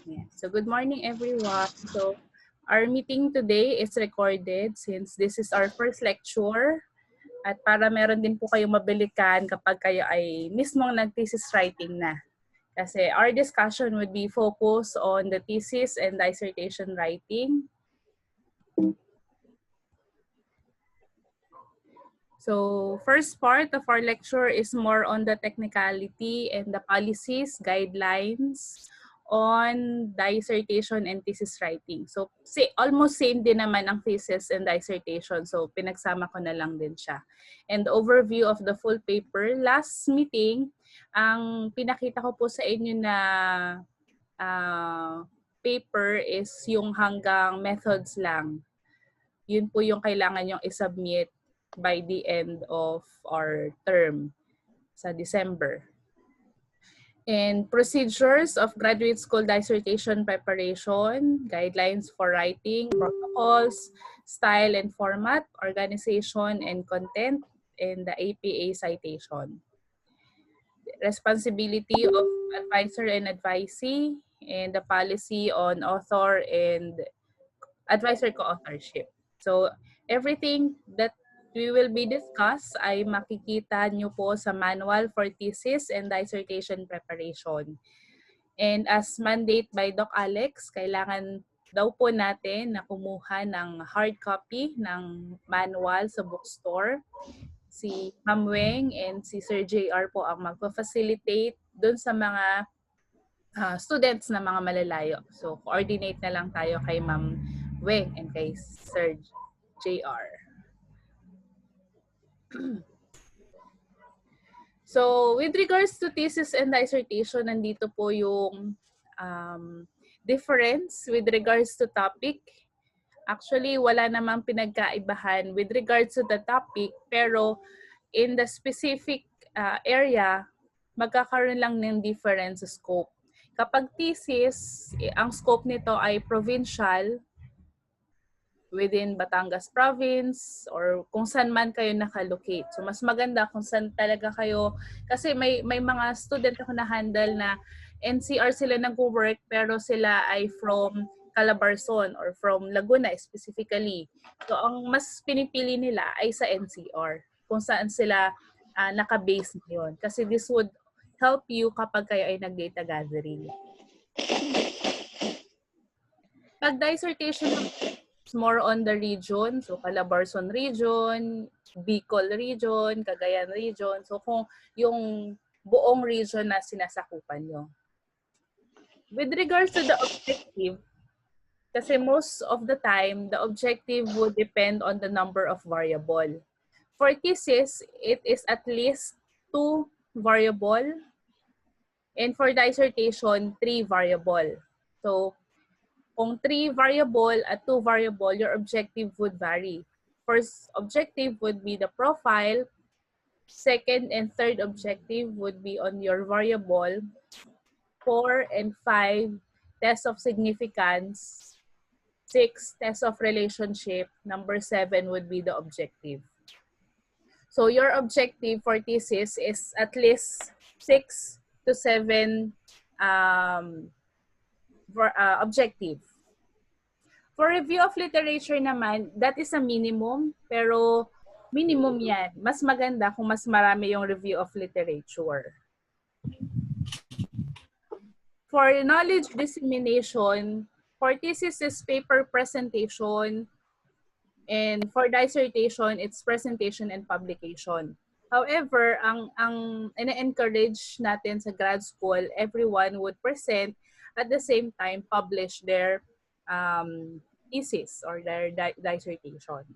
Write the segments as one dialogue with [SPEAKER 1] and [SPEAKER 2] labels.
[SPEAKER 1] Yeah. So good morning everyone. So our meeting today is recorded since this is our first lecture at para meron din po kayong mabilikan kapag kayo ay mismong nag-thesis writing na. Kasi our discussion would be focused on the thesis and dissertation writing. So first part of our lecture is more on the technicality and the policies, guidelines on dissertation and thesis writing. So almost same din naman ang thesis and dissertation. So pinagsama ko na lang din siya. And overview of the full paper. Last meeting, ang pinakita ko po sa inyo na paper is yung hanggang methods lang. Yun po yung kailangan yung isubmit by the end of our term sa December. And procedures of graduate school dissertation preparation, guidelines for writing, protocols, style and format, organization and content, and the APA citation. Responsibility of advisor and advisee, and the policy on author and advisor co-authorship. So everything that we will be discussed ay makikita nyo po sa Manual for Thesis and Dissertation Preparation. And as mandate by Doc Alex, kailangan daw po natin na kumuha ng hard copy ng manual sa bookstore. Si Ma'am Weng and si Sir JR po ang magpa-facilitate dun sa mga students na mga malalayo. So coordinate na lang tayo kay Ma'am Weng and kay Sir JR. So with regards to thesis and dissertation, nandito po yung difference with regards to topic. Actually, wala namang pinagkaibahan with regards to the topic, pero in the specific area, magkakaroon lang ng difference sa scope. Kapag thesis, ang scope nito ay provincial, within Batangas province or kung saan man kayo nakalocate. So mas maganda kung saan talaga kayo, kasi may mga student ako na handle na NCR sila nag-work pero sila ay from Calabarzon or from Laguna specifically. So ang mas pinipili nila ay sa NCR kung saan sila naka-base ngayon. Kasi this would help you kapag kayo ay nag-data gathering. Pag dissertation more on the region, so Calabarzon region, Bicol region, Cagayan region. So kung yung buong region na sinasakupan nyo. With regards to the objective, kasi most of the time, the objective would depend on the number of variable. For thesis, it is at least 2 variable. And for dissertation, 3 variable. So kung 3 variable at 2 variable, your objective would vary. First objective would be the profile. Second and third objective would be on your variable. 4 and 5, test of significance. 6, test of relationship. Number 7 would be the objective. So your objective for thesis is at least 6 to 7 objective. For review of literature naman, that is a minimum, pero minimum yan. Mas maganda kung mas marami yung review of literature. For knowledge dissemination, for thesis is paper presentation, and for dissertation, it's presentation and publication. However, ang ina-encourage natin sa grad school, everyone would present at the same time publish their thesis or their dissertation.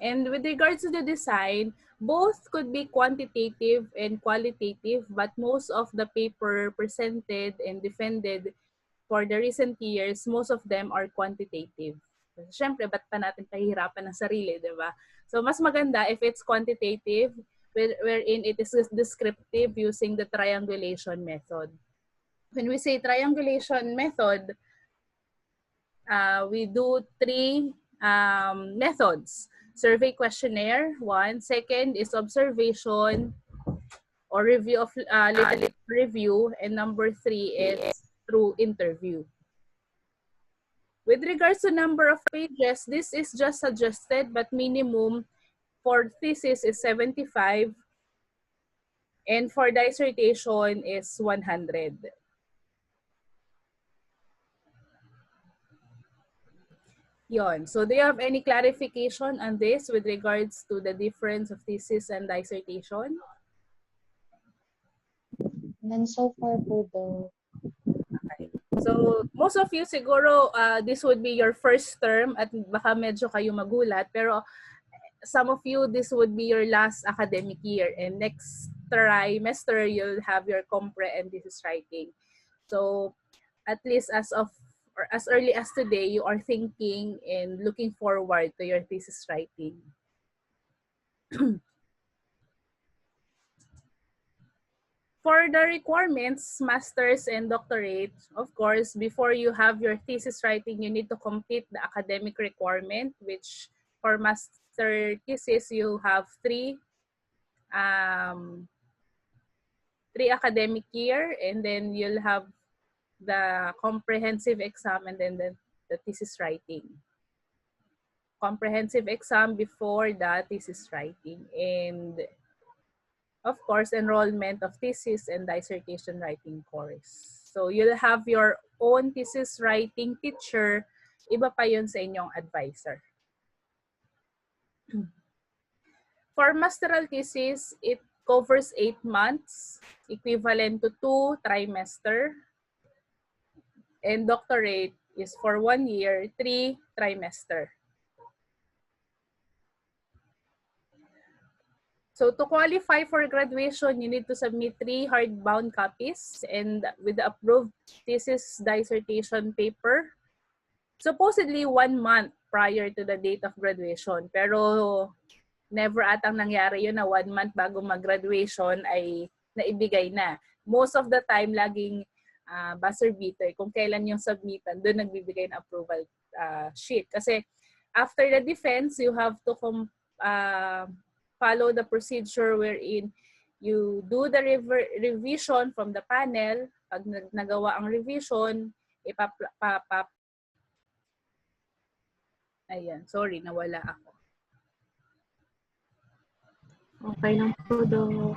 [SPEAKER 1] And with regards to the design, both could be quantitative and qualitative, but most of the paper presented and defended for the recent years, most of them are quantitative. Siyempre, ba't pa natin pahihirapan ng sarili, di ba? So, mas maganda if it's quantitative, wherein it is descriptive using the triangulation method. When we say triangulation method, we do 3 methods. Survey questionnaire, 1. Second is observation. or review of literature review, and number 3 is through interview. With regards to number of pages, this is just suggested, but minimum for thesis is 75 and for dissertation is 100. Yon. So do you have any clarification on this with regards to the difference of thesis and dissertation?
[SPEAKER 2] None so far po daw.
[SPEAKER 1] Okay. So most of you siguro this would be your first term at baka medyo kayo magulat, pero some of you this would be your last academic year, and next trimester you'll have your compre and thesis writing. So at least as of or as early as today, you are thinking and looking forward to your thesis writing. For the requirements, master's and doctorate, of course, before you have your thesis writing, you need to complete the academic requirement, which for master thesis, you have three academic year, and then you'll have the comprehensive exam and then the thesis writing. Comprehensive exam before the thesis writing, and of course, enrollment of thesis and dissertation writing course. So you'll have your own thesis writing teacher, iba pa yun sa inyong advisor. For masteral thesis, it covers 8 months, equivalent to 2 trimester. And doctorate is for 1 year, 3 trimester. So to qualify for graduation, you need to submit 3 hardbound copies and with the approved thesis dissertation paper. Supposedly 1 month prior to the date of graduation. Pero never atang nangyari yun na 1 month bago mag-graduation ay naibigay na. Most of the time, laging buzzer beater. Kung kailan yung submitan, doon nagbibigay ng approval sheet. Kasi after the defense, you have to follow the procedure wherein you do the revision from the panel. Pag nagawa ang revision, ayan, sorry, nawala ako.
[SPEAKER 2] Okay lang po daw.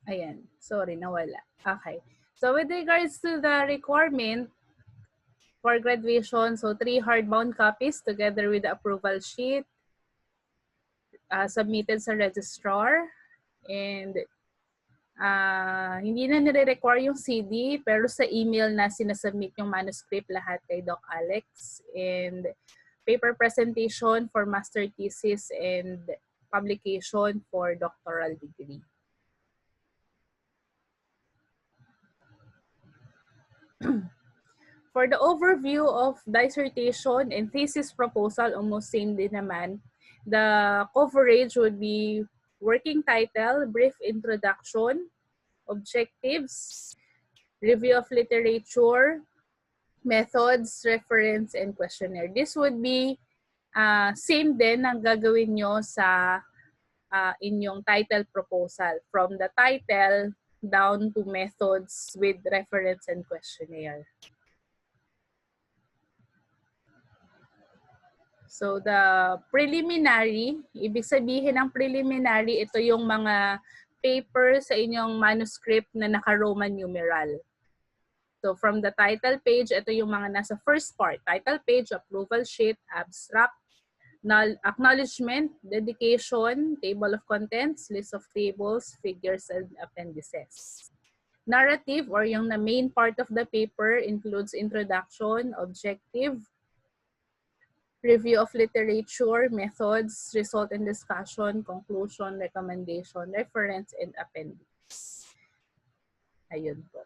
[SPEAKER 1] Ayan, sorry, nawala. Okay. So with regards to the requirement for graduation, so 3 hardbound copies together with the approval sheet submitted sa registrar, and hindi na nire-require yung CD, pero sa email na sinasubmit yung manuscript lahat kay Doc Alex, and paper presentation for master thesis and publication for doctoral degree. For the overview of dissertation and thesis proposal, almost same din naman. The coverage would be working title, brief introduction, objectives, review of literature, methods, reference, and questionnaire. This would be same din ang gagawin nyo sa inyong title proposal. From the title down to methods with reference and questionnaire. So the preliminary, ibig sabihin ng preliminary, ito yung mga paper sa inyong manuscript na naka-Roman numeral. So from the title page, ito yung mga nasa first part. Title page, approval sheet, abstract, acknowledgement, dedication, table of contents, list of tables, figures, and appendices. Narrative or yung na main part of the paper includes introduction, objective, review of literature, methods, result and discussion, conclusion, recommendation, reference, and appendix. Ayun po.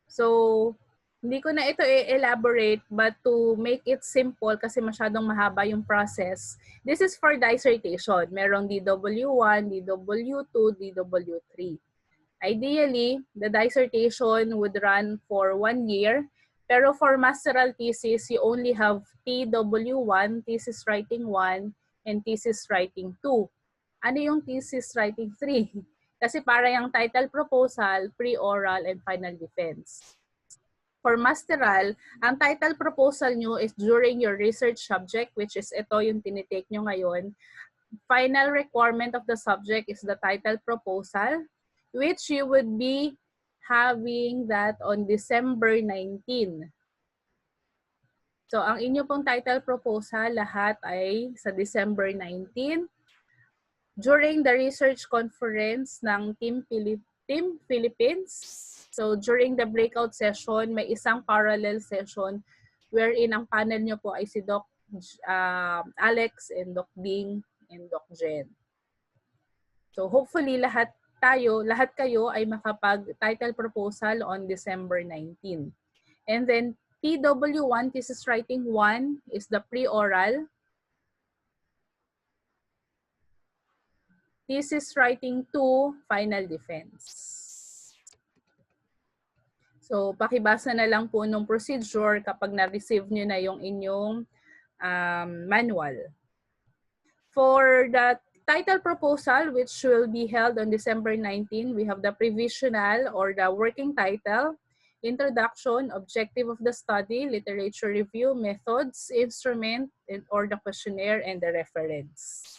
[SPEAKER 1] So, hindi ko na ito i-elaborate, but to make it simple kasi masyadong mahaba yung process, this is for dissertation. Merong DW1, DW2, DW3. Ideally, the dissertation would run for 1 year, Pero for masteral thesis, you only have TW1, thesis writing 1, and thesis writing 2. Ano yung thesis writing 3? Kasi para yung title proposal, pre-oral, and final defense. For masteral, ang title proposal nyo is during your research subject, which is ito yung tinitake nyo ngayon. Final requirement of the subject is the title proposal, which you would be having that on December 19. So, ang inyo pong title proposal, lahat ay sa December 19. During the research conference ng Team Philippines, so during the breakout session, may isang parallel session wherein ang panel nyo po ay si Doc Alex and Doc Bing and Doc Jen. So hopefully lahat kayo ay makapag-title proposal on December 19. And then TW1, thesis writing 1 is the pre-oral. Thesis writing 2, final defense. So, pakibasa na lang po nung procedure kapag na-receive nyo na yung inyong manual. For the title proposal, which will be held on December 19, we have the provisional or the working title, introduction, objective of the study, literature review, methods, instrument, or the questionnaire, and the reference.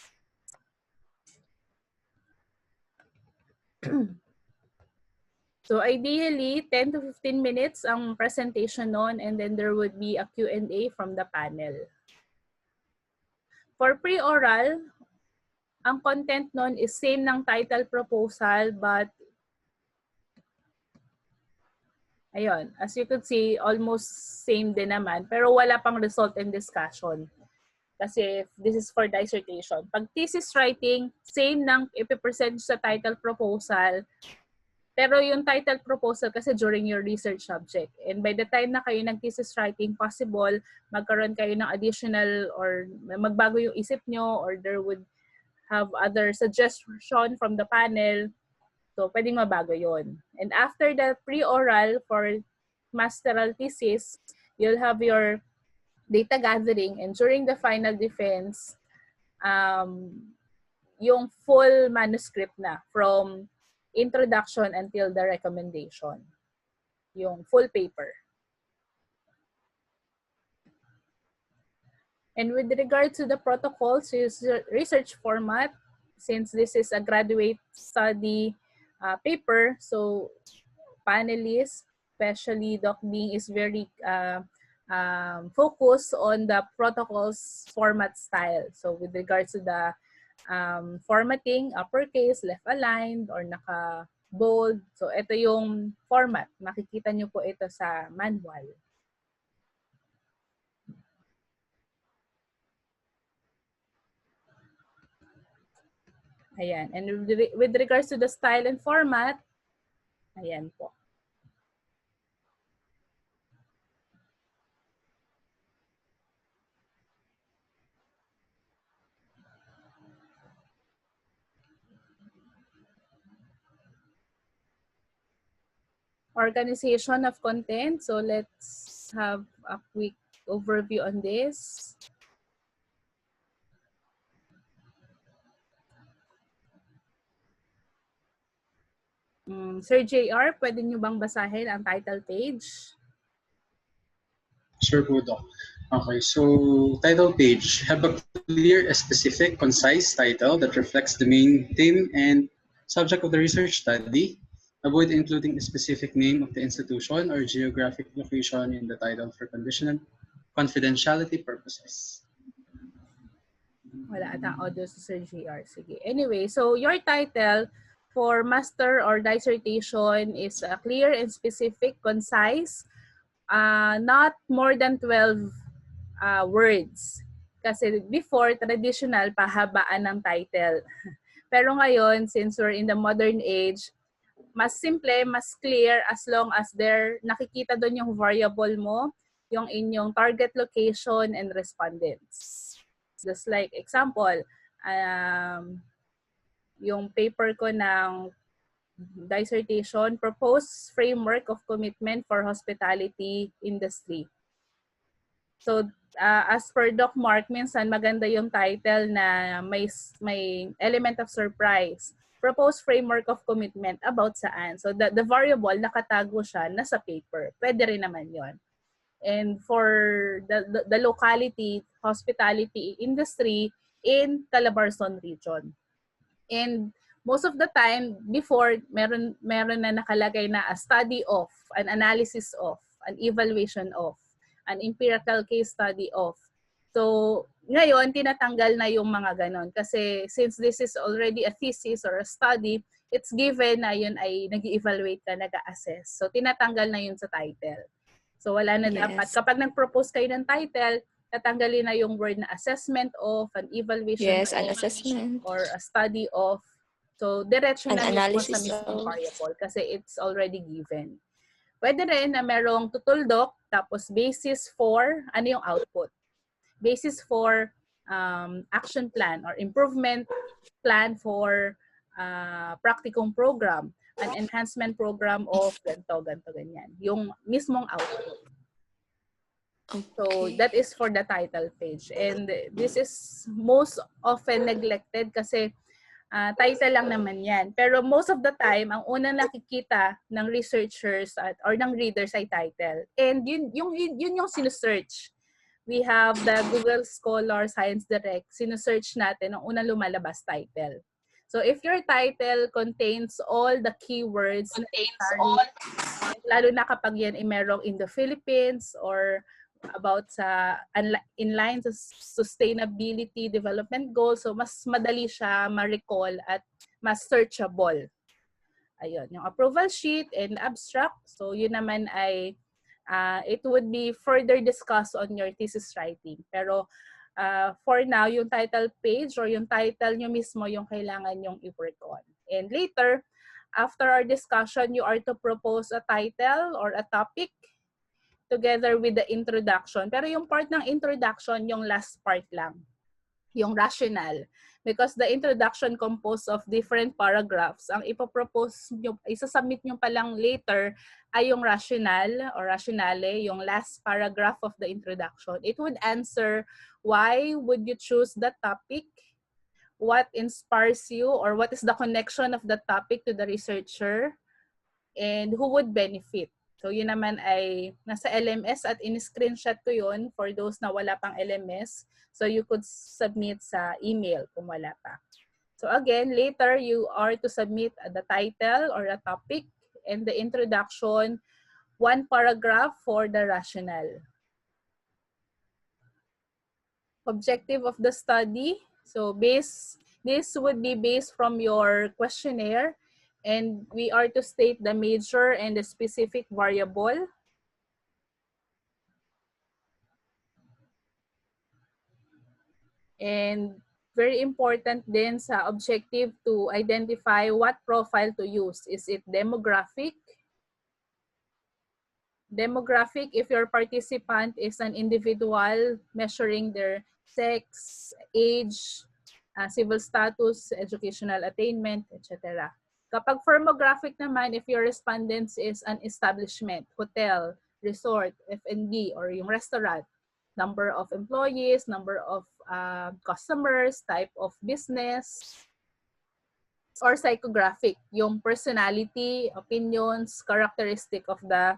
[SPEAKER 1] So ideally, 10 to 15 minutes ang presentation nun, and then there would be a Q&A from the panel. For pre-oral, ang content nun is same ng title proposal, but ayun, as you could see, almost same din naman, pero wala pang result and discussion. Kasi this is for dissertation. Pag thesis writing, same ng ipipresent sa title proposal, pero yung title proposal kasi during your research subject. And by the time na kayo nag-thesis writing, possible magkaroon kayo ng additional or magbago yung isip nyo, or there would have other suggestion from the panel. So, pwedeng mabago yun. And after the pre-oral for masteral thesis, you'll have your data gathering, and during the final defense, yung full manuscript na from introduction until the recommendation. Yung full paper. And with regard to the protocols, research format, since this is a graduate study paper, so panelists, especially Doc Bing, is very focused on the protocols format style. So with regards to the formatting, uppercase, left aligned, or naka-bold. So ito yung format. Makikita nyo po ito sa manual. Ayan. And with regards to the style and format, ayan po. Organization of content. So let's have a quick overview on this. Sir JR, pwede nyo bang basahin ang title page?
[SPEAKER 3] Sure po, Doc. Okay, so title page. Have a clear, specific, concise title that reflects the main theme and subject of the research study. Avoid including a specific name of the institution or geographic location in the title for confidentiality purposes.
[SPEAKER 1] Wala atang audio sa Sir JR. Sige. Anyway, so your title for master or dissertation is clear and specific, concise, not more than 12 words. Kasi before, traditional, pahabaan ng title. Pero ngayon, since we're in the modern age, mas simple, mas clear, as long as nakikita doon yung variable mo, yung inyong target location and respondents. Just like example, yung paper ko ng dissertation, Proposed Framework of Commitment for Hospitality Industry. So, as per Doc Mark, minsan maganda yung title na may element of surprise. Proposed Framework of Commitment, about saan? So, the variable, nakatago siya, nasa paper. Pwede rin naman yon. And for the locality, hospitality industry in Calabarzon region. And most of the time, before, meron na nakalagay na a study of, an analysis of, an evaluation of, an empirical case study of. So, ngayon, tinatanggal na yung mga ganon. Kasi since this is already a thesis or a study, it's given na yun ay nag-evaluate ka, nag-assess. So, tinatanggal na yun sa title. So, wala na dapat. Kapag nag-propose kayo ng title, tatanggalin na yung word na assessment of, an evaluation
[SPEAKER 4] Yes, an
[SPEAKER 1] of,
[SPEAKER 4] assessment.
[SPEAKER 1] or a study of. So, diretso
[SPEAKER 4] An
[SPEAKER 1] na mismo
[SPEAKER 4] analysis
[SPEAKER 1] sa mismong
[SPEAKER 4] of.
[SPEAKER 1] variable kasi it's already given. Pwede rin na merong tutuldok, tapos basis for, ano yung output? Basis for action plan or improvement plan for practicum program, an enhancement program of ganito, ganyan. Yung mismong output.
[SPEAKER 4] Okay.
[SPEAKER 1] So that is for the title page. And this is most often neglected kasi title lang naman yan. Pero most of the time, ang unang nakikita ng researchers or ng readers ay title. And yun yung sinusearch. We have the Google Scholar Science Direct. Sinusearch natin, ang unang lumalabas title. So if your title contains all the keywords, lalo na kapag yan ay merong in the Philippines or about sa inline sa sustainability development goals, so mas madali siya ma-recall at mas searchable. Ayun, yung approval sheet and abstract, so yun naman ay it would be further discussed on your thesis writing. Pero for now, yung title page or yung title nyo mismo yung kailangan nyong i-work on. And later, after our discussion, you are to propose a title or a topic together with the introduction. Pero yung part ng introduction, yung last part lang. Yung rationale. Because the introduction composed of different paragraphs. Ang ipopropose nyo, isasubmit nyo palang later ay yung rationale or rationale, yung last paragraph of the introduction. It would answer why would you choose that topic, what inspires you, or what is the connection of the topic to the researcher, and who would benefit. So, yun naman ay nasa LMS at in-screenshot ko yun for those na wala pang LMS. So, you could submit sa email kung wala pa. So, again, later you are to submit the title or a topic and the introduction, one paragraph for the rationale. Objective of the study. So, this would be based from your questionnaire. And we are to state the major and the specific variable. And very important din sa objective to identify what profile to use. Is it demographic? Demographic, if your participant is an individual measuring their sex, age, civil status, educational attainment, etc. Kapag firmographic naman, if your respondents is an establishment, hotel, resort, F&B, or yung restaurant, number of employees, number of customers, type of business, or psychographic, yung personality, opinions, characteristic of the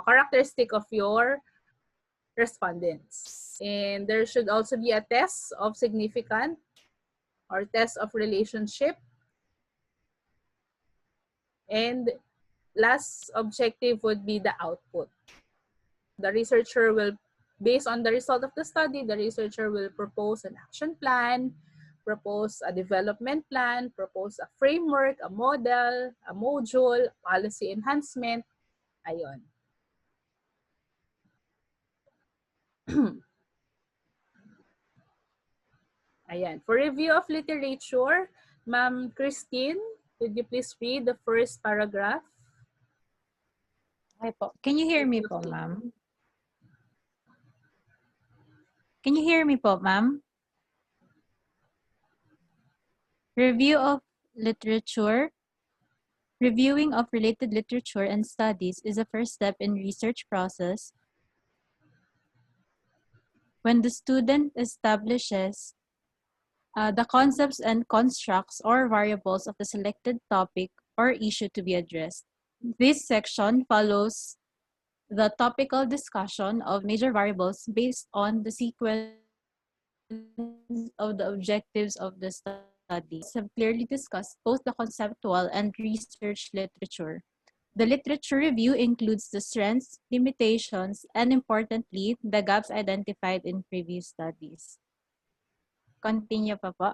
[SPEAKER 1] characteristic of your respondents. And there should also be a test of significance or test of relationship. And last objective would be the output. The researcher will, based on the result of the study, the researcher will propose an action plan, propose a development plan, propose a framework, a model, a module, policy enhancement. Ayun. Ayan. For review of literature, Ma'am Christine, could you please read the first paragraph?
[SPEAKER 5] Hi po. Can you hear me po, ma'am? Can you hear me po, ma'am? Review of literature. Reviewing of related literature and studies is a first step in research process when the student establishes the concepts and constructs or variables of the selected topic or issue to be addressed. This section follows the topical discussion of major variables based on the sequence of the objectives of the study. Have clearly discussed both the conceptual and research literature. The literature review includes the strengths, limitations, and importantly, the gaps identified in previous studies. Continue pa po.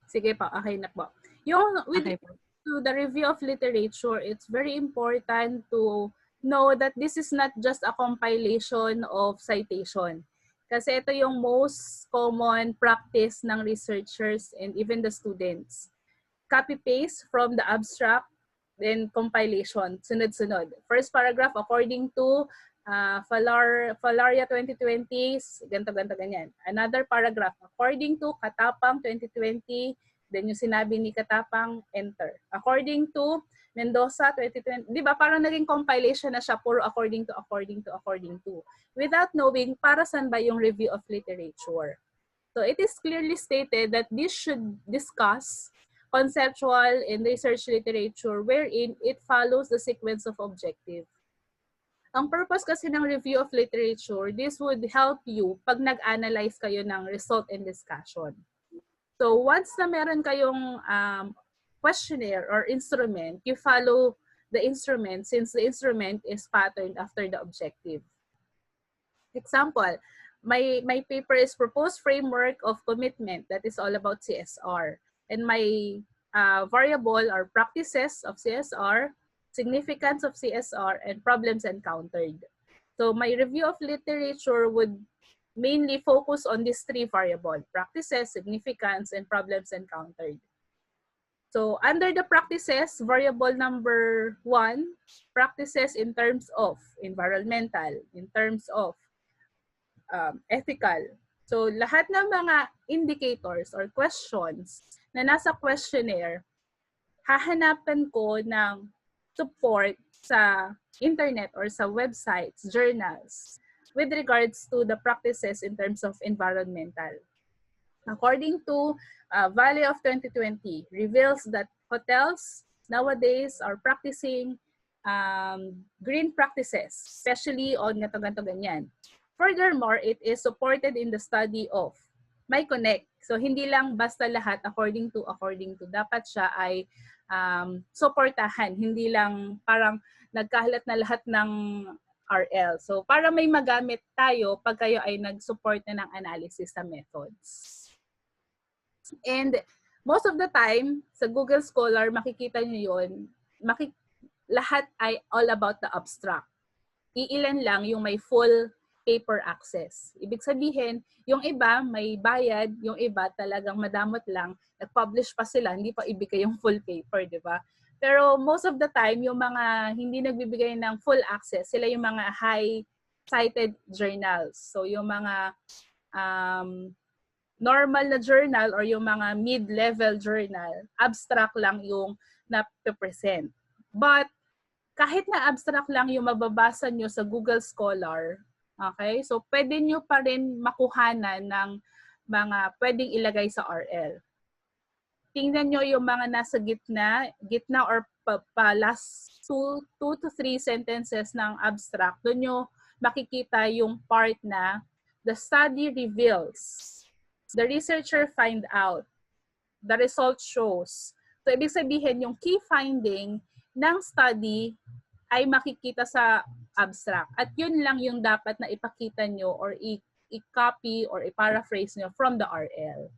[SPEAKER 1] Sige po, okay na po. Yung with
[SPEAKER 5] Okay po.
[SPEAKER 1] to the review of literature, it's very important to know that this is not just a compilation of citation. Kasi ito yung most common practice ng researchers and even the students. Copy-paste from the abstract, then compilation, sunod-sunod. First paragraph, according to Falaria 2020, ganto-ganto ganyan. Another paragraph, according to Katapang 2020, then yung sinabi ni Katapang, enter. According to Mendoza 2020, di ba parang naging compilation na siya, puro according to. Without knowing para saan ba yung review of literature. So it is clearly stated that this should discuss conceptual and research literature wherein it follows the sequence of objective. Ang purpose kasi ng review of literature, this would help you pag nag-analyze kayo ng result and discussion. So once na meron kayong questionnaire or instrument, you follow the instrument since the instrument is patterned after the objective. Example, my paper is proposed framework of commitment that is all about CSR. And my variable or practices of CSR, significance of CSR, and problems encountered. So my review of literature would mainly focus on these three variables: practices, significance, and problems encountered. So under the practices, variable number 1, practices in terms of environmental, in terms of ethical. So lahat ng mga indicators or questions na nasa questionnaire, hahanapan ko ng support sa internet or sa websites, journals, with regards to the practices in terms of environmental. According to Valley of 2020, reveals that hotels nowadays are practicing green practices, especially on ganto ganyan. Furthermore, it is supported in the study of MyConnect. So hindi lang basta lahat according to. Dapat siya ay suportahan. Hindi lang parang nagkahalat na lahat ng RL. So para may magamit tayo pag kayo ay nag-support na ng analysis sa methods. And most of the time, sa Google Scholar, makikita nyo yun, lahat ay all about the abstract. Iilan lang yung may full paper access. Ibig sabihin, yung iba may bayad, yung iba talagang madamot lang, nag-publish pa sila, hindi pa ibigay yung full paper, di ba? Pero most of the time, yung mga hindi nagbibigay ng full access, sila yung mga high-cited journals. So yung mga normal na journal or yung mga mid-level journal, abstract lang yung na-present. But kahit na abstract lang yung mababasa nyo sa Google Scholar, okay? So, pwede nyo pa rin makuhanan ng mga pwedeng ilagay sa RL. Tingnan nyo yung mga nasa gitna or last 2 to 3 sentences ng abstract. Doon nyo makikita yung part na the study reveals, the researcher find out, the result shows. So, ibig sabihin, yung key finding ng study ay makikita sa abstract. At yun lang yung dapat na ipakita nyo or i-copy or i-paraphrase nyo from the RL.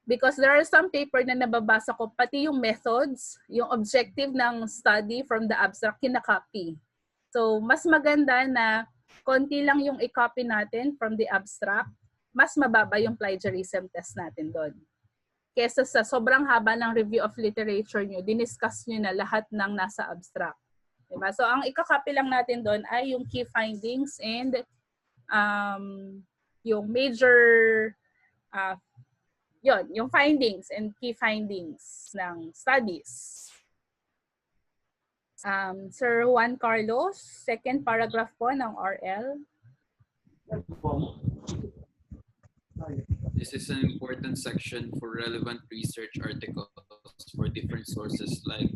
[SPEAKER 1] Because there are some paper na nababasa ko, pati yung methods, yung objective ng study from the abstract, kinakopy. So, mas maganda na konti lang yung i-copy natin from the abstract, mas mababa yung plagiarism test natin doon. Kesa sa sobrang haba ng review of literature nyo, diniscuss nyo na lahat ng nasa abstract. Diba? So, ang ikakopy lang natin doon ay yung key findings and yung major Yon, yung findings and key findings ng studies. Sir Juan Carlos, second paragraph po ng RL.
[SPEAKER 6] This is an important section for relevant research articles for different sources like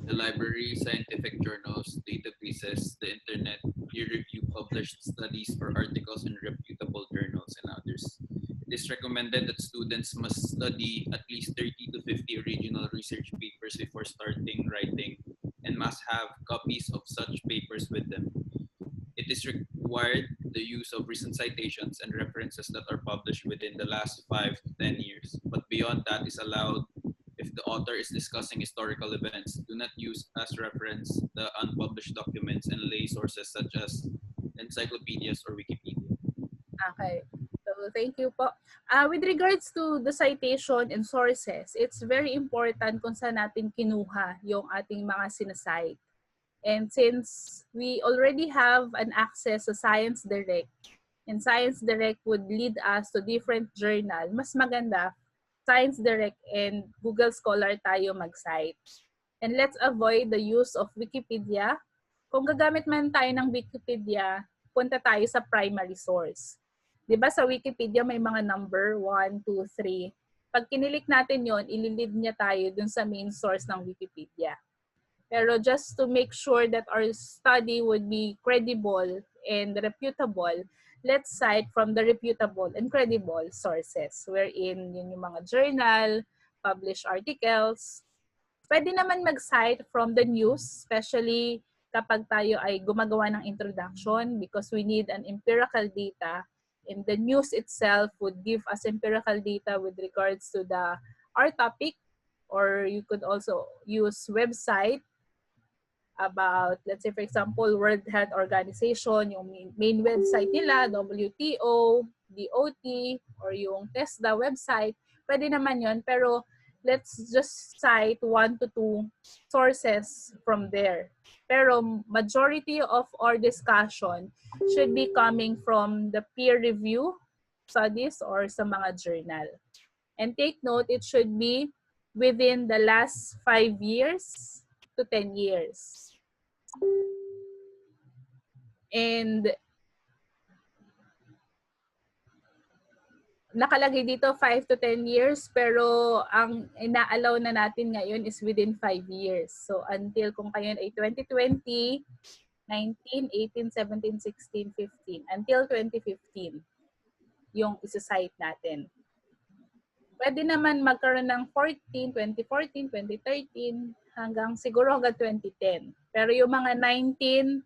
[SPEAKER 6] the library, scientific journals, databases, the internet, peer-reviewed published studies or articles in reputable journals, and others. It is recommended that students must study at least 30 to 50 original research papers before starting writing and must have copies of such papers with them. It is required the use of recent citations and references that are published within the last 5 to 10 years, but beyond that is allowed if the author is discussing historical events. Do not use as reference the unpublished documents and lay sources such as encyclopedias or Wikipedia.
[SPEAKER 1] Okay. So, thank you po. With regards to the citation and sources, it's very important kung saan natin kinuha yung ating mga sinasite. And since we already have an access sa Science Direct, and Science Direct would lead us to different journal, mas maganda, Science Direct and Google Scholar tayo mag-cite. And let's avoid the use of Wikipedia. Kung gagamit man tayo ng Wikipedia, punta tayo sa primary source. Diba sa Wikipedia may mga number 1, 2, 3. Pag kinilik natin yon, ililid niya tayo dun sa main source ng Wikipedia. Pero just to make sure that our study would be credible and reputable, let's cite from the reputable and credible sources, wherein yun yung mga journal, published articles. Pwede naman mag-cite from the news, especially kapag tayo ay gumagawa ng introduction because we need an empirical data. And the news itself would give us empirical data with regards to our topic, or you could also use website about, let's say for example, World Health Organization, yung main website nila, WTO, DOT, or yung TESDA website, pwede naman yun, pero let's just cite 1 to 2 sources from there. Pero majority of our discussion should be coming from the peer review studies or sa mga journal. And take note, it should be within the last 5 years to 10 years. And nakalagay dito 5 to 10 years, pero ang ina-allow na natin ngayon is within 5 years. So until kung kayo ay 2020, 19, 18, 17, 16, 15, until 2015 yung isa-cite natin. Pwede naman magkaroon ng 2014, 2013, hanggang siguro hanggang 2010. Pero yung mga 19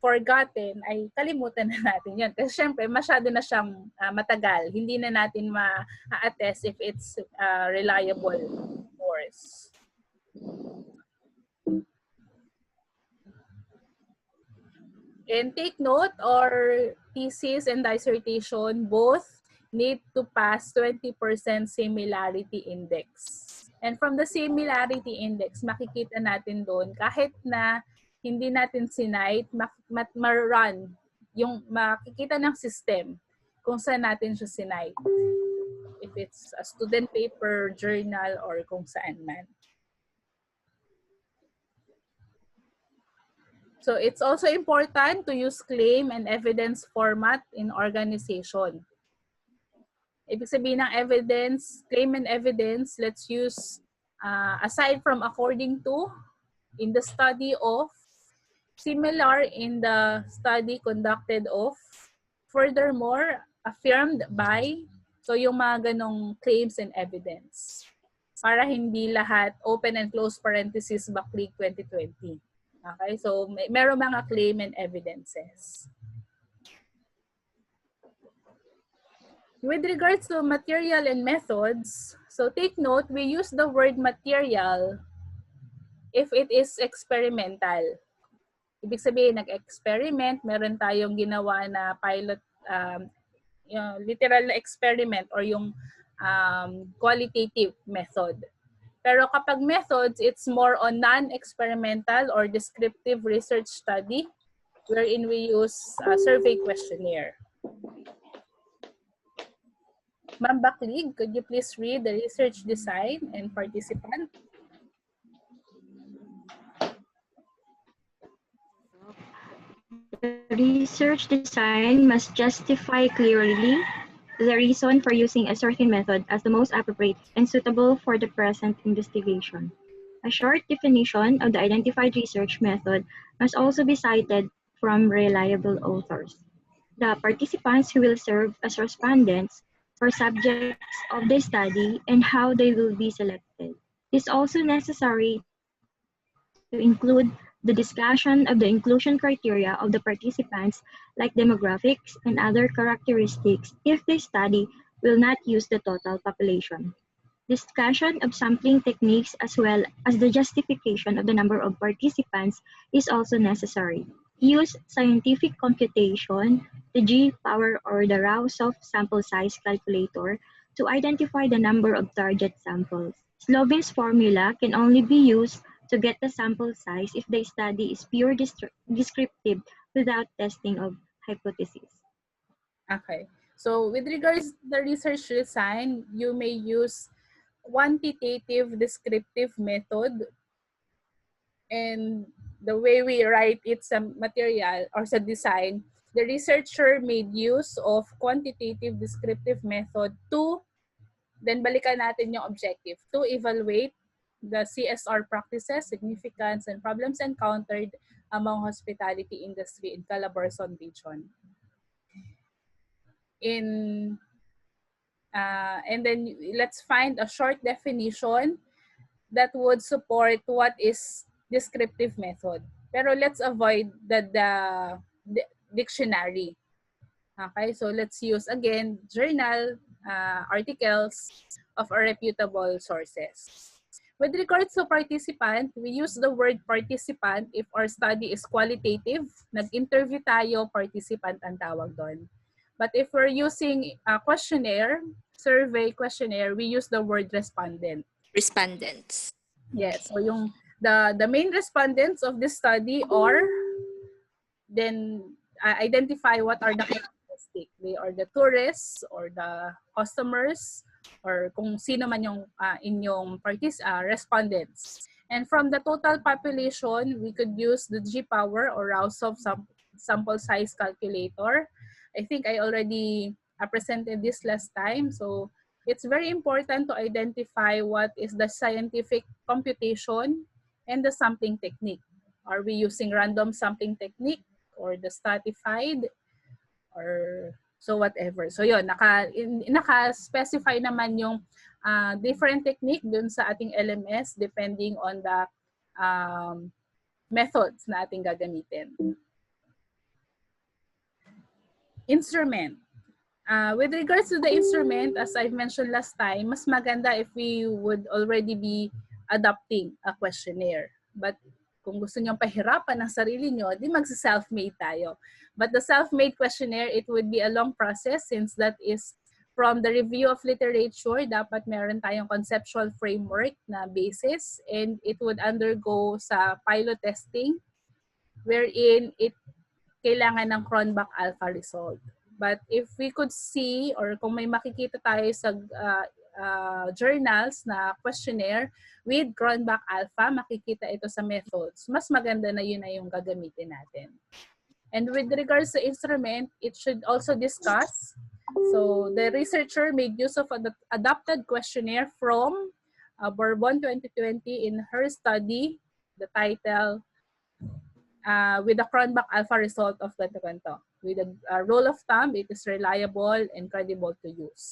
[SPEAKER 1] forgotten, ay kalimutan na natin yun. Kasi syempre, masyado na siyang matagal. Hindi na natin ma-attest if it's reliable source. And take note, our thesis and dissertation both need to pass 20% similarity index. And from the similarity index, makikita natin doon, kahit na hindi natin sinite, ma-run, yung makikita ng system kung saan natin siya sinite. If it's a student paper, journal, or kung saan man. So it's also important to use claim and evidence format in organization. Ibig sabihin ng evidence, claim and evidence, let's use aside from according to, in the study of, similar in the study conducted of, furthermore, affirmed by, so yung mga ganong claims and evidence. Para hindi lahat open and close parenthesis backlick 2020. Okay, so meron mga claim and evidences. With regards to material and methods, so take note, we use the word material if it is experimental. Ibig sabihin, nag-experiment, meron tayong ginawa na pilot, yung literal na experiment or yung qualitative method. Pero kapag methods, it's more on non-experimental or descriptive research study wherein we use a survey questionnaire. Ma'am Baklig, could you please read the research design and participant?
[SPEAKER 7] The research design must justify clearly the reason for using a certain method as the most appropriate and suitable for the present investigation. A short definition of the identified research method must also be cited from reliable authors. The participants who will serve as respondents for subjects of the study and how they will be selected. It is also necessary to include the discussion of the inclusion criteria of the participants like demographics and other characteristics if the study will not use the total population. Discussion of sampling techniques as well as the justification of the number of participants is also necessary. Use scientific computation, the G-power or the Rao-Soft sample size calculator to identify the number of target samples. Slovin's formula can only be used to get the sample size if the study is pure descriptive without testing of hypotheses.
[SPEAKER 1] Okay. So with regards to the research design, you may use quantitative descriptive method, and the way we write it sa material or sa design, the researcher made use of quantitative descriptive method to, then balikan natin yung objective, to evaluate the CSR practices, significance, and problems encountered among hospitality industry in Calabarzon region. And then let's find a short definition that would support what is descriptive method. Pero let's avoid the dictionary. Okay, so let's use again journal articles of a reputable sources. With regards to participant, we use the word participant if our study is qualitative. Nag-interview tayo, participant ang tawag doon. But if we're using a questionnaire, survey questionnaire, we use the word respondent.
[SPEAKER 4] Respondents.
[SPEAKER 1] Yes, so yung the main respondents of this study are, then identify what are the characteristics. They are the tourists or the customers or kung sino man yung inyong respondents. And from the total population, we could use the G-power or Rao-Soft sample size calculator. I think I already presented this last time. So it's very important to identify what is the scientific computation and the sampling technique. Are we using random sampling technique or the stratified or so whatever. So yun, naka-specify naman yung different technique dun sa ating LMS depending on the methods na ating gagamitin. Instrument. With regards to the instrument, as I've mentioned last time, mas maganda if we would already be adopting a questionnaire. But kung gusto nyo pahirapan ang sarili nyo, di magsa-self-made tayo. But the self-made questionnaire, it would be a long process since that is from the review of literature, dapat meron tayong conceptual framework na basis and it would undergo sa pilot testing wherein it kailangan ng Cronbach alpha result. But if we could see or kung may makikita tayo sa journals na questionnaire with Cronbach alpha, makikita ito sa methods. Mas maganda na yun na yung gagamitin natin. And with regards to instrument, it should also discuss. So the researcher made use of an adapted questionnaire from Bourbon 2020 in her study, the title, with the Cronbach alpha result of ganto. With a rule of thumb, it is reliable and credible to use.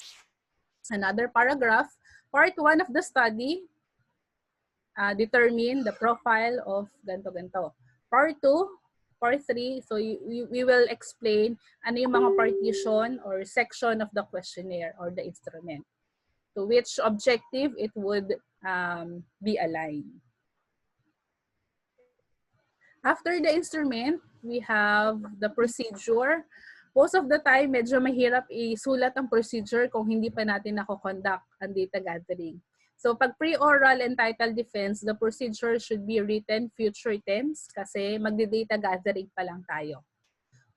[SPEAKER 1] Another paragraph, part 1 of the study, determine the profile of ganto. Part 2, part 3, so we will explain ano yung mga partition or section of the questionnaire or the instrument. To which objective it would be aligned. After the instrument, we have the procedure. Most of the time, medyo mahirap isulat ang procedure kung hindi pa natin nako-conduct ang data gathering. So pag pre-oral and title defense, the procedure should be written future tense kasi magdi-data gathering pa lang tayo.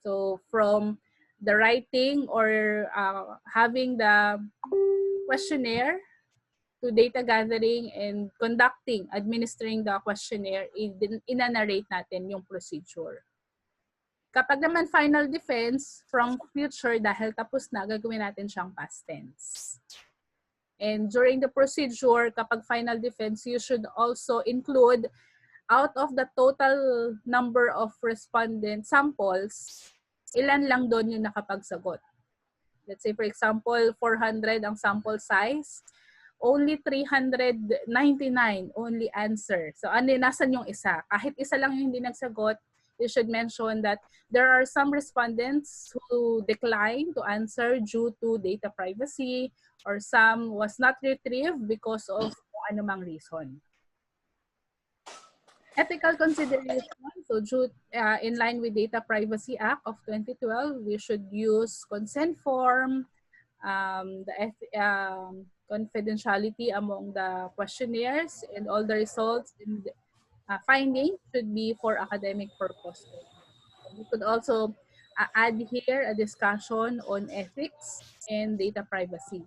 [SPEAKER 1] So from the writing or having the questionnaire to data gathering and administering the questionnaire, ina-narrate natin yung procedure. Kapag naman final defense, from future, dahil tapos na, gagawin natin siyang past tense. And during the procedure, kapag final defense, you should also include, out of the total number of respondent samples, ilan lang doon yung nakapagsagot. Let's say, for example, 400 ang sample size, only 399 only answer. So, nasan yung isa? Kahit isa lang yung hindi nagsagot, you should mention that there are some respondents who declined to answer due to data privacy, or some was not retrieved because of anumang reason. Ethical consideration. So, in line with Data Privacy Act of 2012, we should use consent form, confidentiality among the questionnaires, and all the results and findings should be for academic purposes. We could also add here a discussion on ethics and data privacy.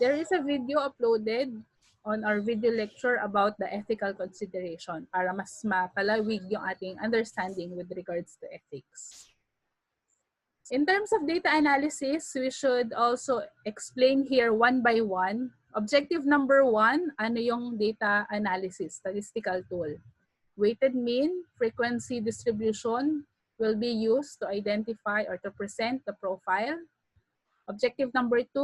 [SPEAKER 1] There is a video uploaded on our video lecture about the ethical consideration para mas mapalawig yung ating understanding with regards to ethics. In terms of data analysis, we should also explain here one by one. Objective number 1, ano yung data analysis, statistical tool. Weighted mean frequency distribution will be used to identify or to present the profile. Objective number 2,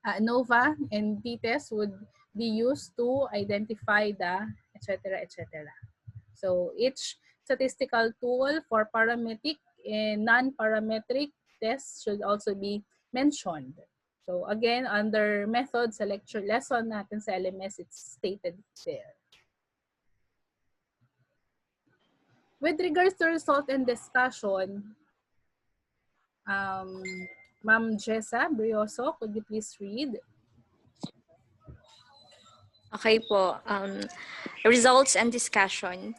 [SPEAKER 1] ANOVA and t-test would be used to identify the etc. etc. So each statistical tool for parametric and non-parametric tests should also be mentioned. So again, under methods sa lecture lesson natin sa LMS, it's stated there. With regards to result and discussion, Ma'am Jessa Brioso, could you please read?
[SPEAKER 8] Okay po. Results and discussion.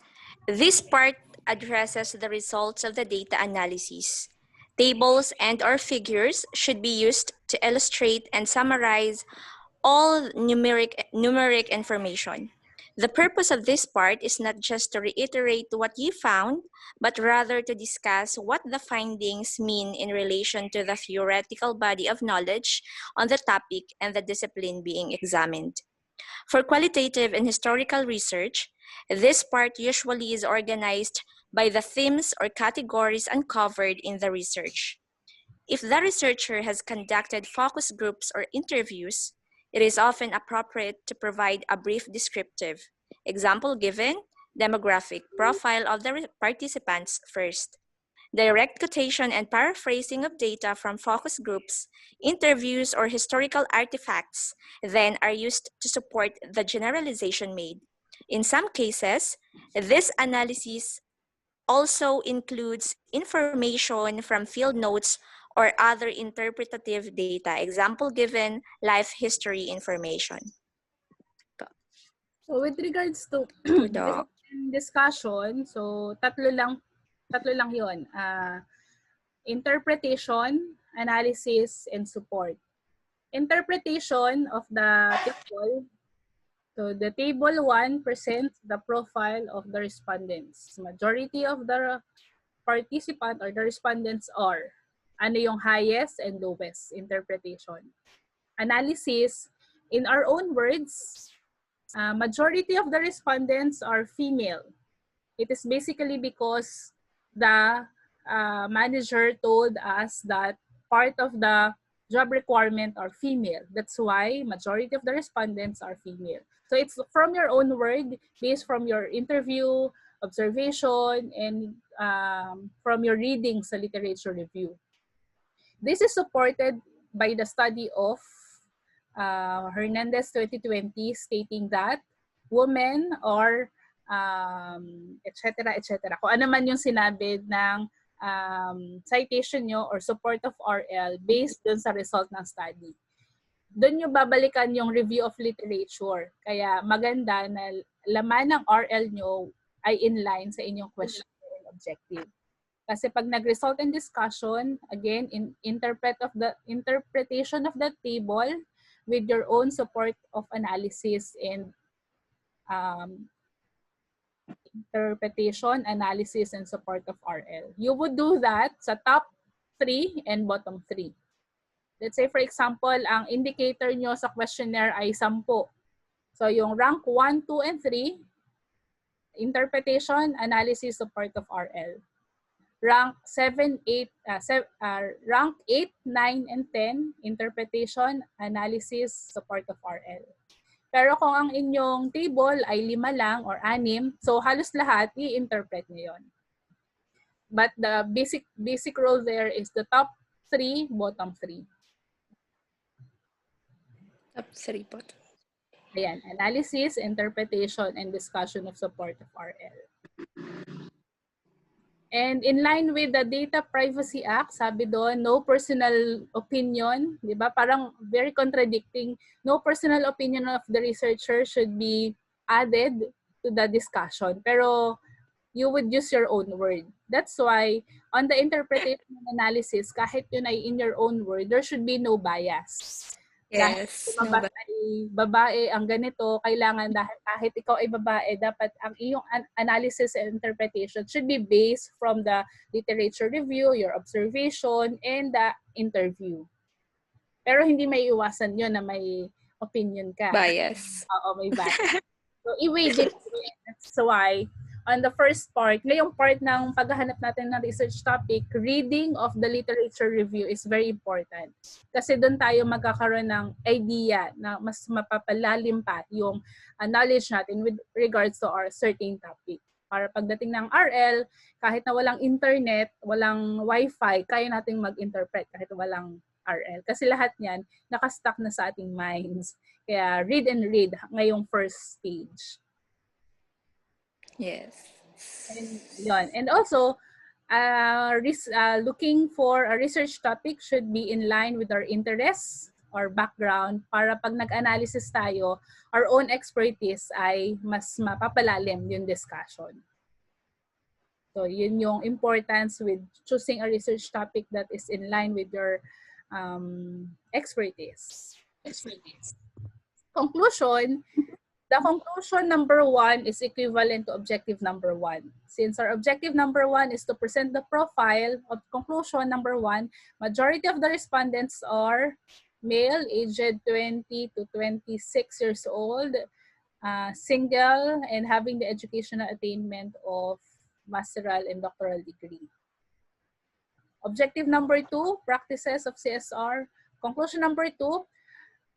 [SPEAKER 8] This part addresses the results of the data analysis. Tables and/or figures should be used to illustrate and summarize all numeric information. The purpose of this part is not just to reiterate what you found, but rather to discuss what the findings mean in relation to the theoretical body of knowledge on the topic and the discipline being examined. For qualitative and historical research, this part usually is organized by the themes or categories uncovered in the research. If the researcher has conducted focus groups or interviews, it is often appropriate to provide a brief descriptive, example given, demographic profile of the participants first. Direct quotation and paraphrasing of data from focus groups, interviews, or historical artifacts then are used to support the generalization made. In some cases, this analysis also includes information from field notes or other interpretative data. Example given, life history information.
[SPEAKER 1] So with regards to discussion, so tatlo lang yun. Interpretation, analysis, and support. Interpretation of the table. So the table 1 presents the profile of the respondents. Majority of the participant or the respondents are ano yung highest and lowest interpretation. Analysis, in our own words, majority of the respondents are female. It is basically because the manager told us that part of the job requirement are female. That's why majority of the respondents are female. So it's from your own word, based from your interview, observation, and from your reading sa literature review. This is supported by the study of Hernandez 2020 stating that women are etc. etc. Kung ano man yung sinabi ng citation nyo or support of RL based dun sa result ng study. Doon nyo babalikan yung review of literature. Kaya maganda na laman ng RL nyo ay in line sa inyong question and objective. Kasi pag nag-result in discussion, again, interpretation of the table with your own support of analysis and interpretation, analysis, and support of RL. You would do that sa top 3 and bottom 3. Let's say, for example, ang indicator nyo sa questionnaire ay 10. So, yung rank 1, 2, and 3, interpretation, analysis, support of RL. Rank 7, 8, rank 8, 9, and 10, interpretation, analysis, support of RL. Pero kung ang inyong table ay 5 lang or 6, so halos lahat i-interpret nyo yun. But the basic rule there is the top 3, bottom 3.
[SPEAKER 8] Top 3 po.
[SPEAKER 1] Ayan, analysis, interpretation, and discussion of support of RL. And in line with the Data Privacy Act, sabi doon, no personal opinion, di ba? Parang very contradicting. No personal opinion of the researcher should be added to the discussion. Pero you would use your own word. That's why on the interpretation and analysis, kahit yun ay in your own word, there should be no bias.
[SPEAKER 8] Yes.
[SPEAKER 1] Kahit ay babae ang ganito, kailangan kahit ikaw ay babae, dapat ang iyong analysis and interpretation should be based from the literature review, your observation, and the interview. Pero hindi may iwasan yun na may opinion ka.
[SPEAKER 8] Bias.
[SPEAKER 1] Oo, may bias. So, i-weigh din. That's why, on the first part, ngayong part ng paghahanap natin ng research topic, reading of the literature review is very important. Kasi doon tayo magkakaroon ng idea na mas mapapalalim pa yung knowledge natin with regards to our certain topic. Para pagdating ng RL, kahit na walang internet, walang wifi, kaya nating mag-interpret kahit walang RL. Kasi lahat yan, nakastock na sa ating minds. Kaya read and read ngayong first stage.
[SPEAKER 8] Yes.
[SPEAKER 1] And also, looking for a research topic should be in line with our interests or background para pag nag-analysis tayo, our own expertise ay mas mapapalalim yung discussion. So, yun yung importance with choosing a research topic that is in line with your expertise. Conclusion. The conclusion number 1 is equivalent to objective number 1. Since our objective number 1 is to present the profile of conclusion number 1, majority of the respondents are male, aged 20 to 26 years old, single, and having the educational attainment of masteral and doctoral degree. Objective number 2, practices of CSR. Conclusion number 2,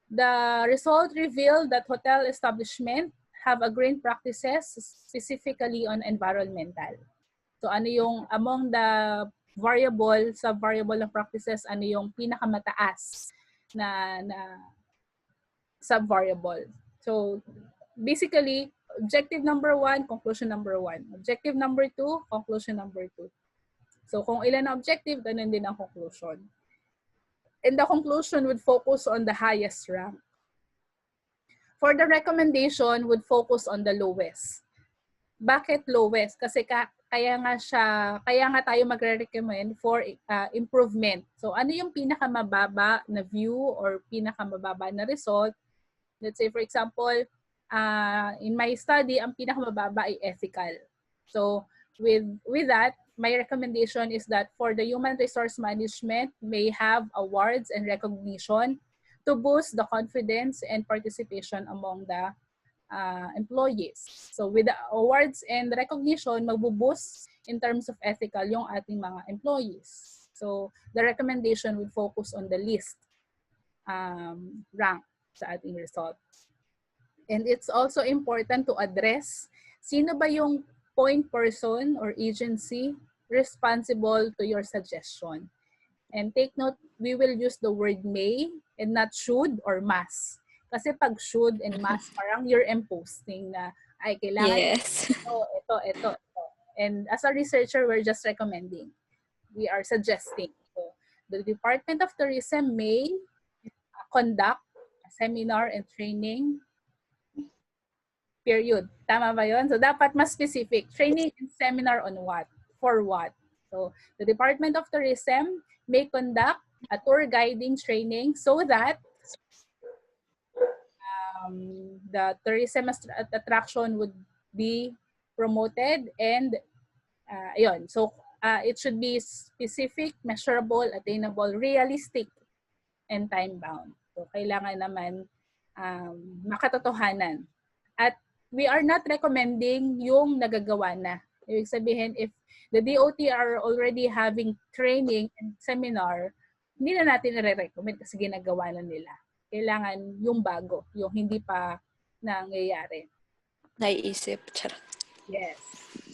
[SPEAKER 1] the result revealed that hotel establishment have agreed practices specifically on environmental. So ano yung among the variable, sub-variable ng practices, ano yung pinakamataas na sub-variable. So basically, objective number 1, conclusion number 1. Objective number 2, conclusion number 2. So kung ilan na objective, ganun din ang conclusion. And the conclusion would focus on the highest rank. For the recommendation, would focus on the lowest. Bakit lowest? Kasi kaya nga tayo magre-recommend for improvement. So ano yung pinakamababa na view or pinakamababa na result? Let's say for example, in my study, ang pinakamababa ay ethical. So with that, my recommendation is that for the human resource management may have awards and recognition to boost the confidence and participation among the employees. So with the awards and recognition, magbo-boost in terms of ethical yung ating mga employees. So the recommendation would focus on the least rank sa ating result. And it's also important to address sino ba yung point person or agency responsible to your suggestion. And take note, we will use the word may and not should or must. Kasi pag should and must, parang you're imposing na, ay, kailangan
[SPEAKER 8] Yes.
[SPEAKER 1] ito. And as a researcher, we're just recommending. We are suggesting. So, the Department of Tourism may conduct a seminar and training period. Tama ba yun? So, dapat mas specific. Training and seminar on what? For what? So the Department of Tourism may conduct a tour guiding training so that the tourism attraction would be promoted and yun. So it should be specific, measurable, attainable, realistic, and time-bound. So kailangan naman makatotohanan. At we are not recommending yung nagagawa na. Ibig sabihin, if the DOT are already having training and seminar, hindi na natin i-recommend kasi ginagawa na nila. Kailangan yung bago, yung hindi pa nangyayari.
[SPEAKER 8] Naiisip. Charot.
[SPEAKER 1] Yes.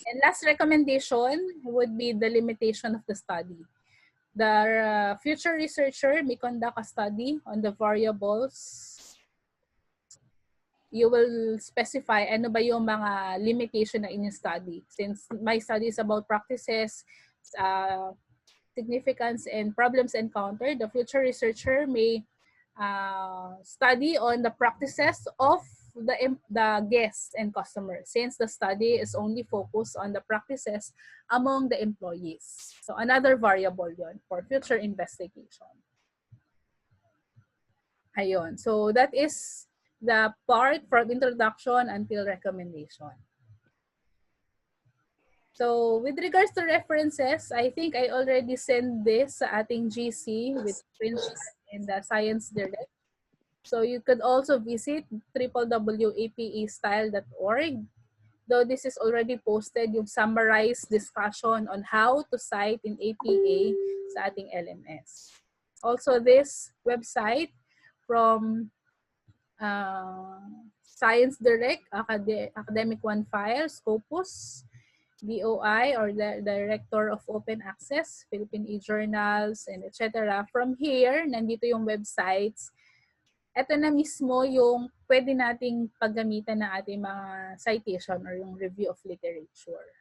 [SPEAKER 1] And last recommendation would be the limitation of the study. The future researcher may conduct a study on the variables. You will specify ano ba yung mga limitation na inyong study. Since my study is about practices, significance, and problems encountered, the future researcher may study on the practices of the guests and customers, since the study is only focused on the practices among the employees. So another variable yon for future investigation. Ayun. So that is the part from introduction until recommendation. So with regards to references, I think I already sent this sa ating GC with prints in the Science Direct. So you could also visit www.apestyle.org. Though this is already posted, yung summarized discussion on how to cite in APA sa ating LMS. Also this website from Science Direct, Academic One File, Scopus, DOI, or the Director of Open Access, Philippine e-journals, and etc. From here, nandito yung websites. Ito na mismo yung pwede nating paggamitan na ating mga citation or yung review of literature.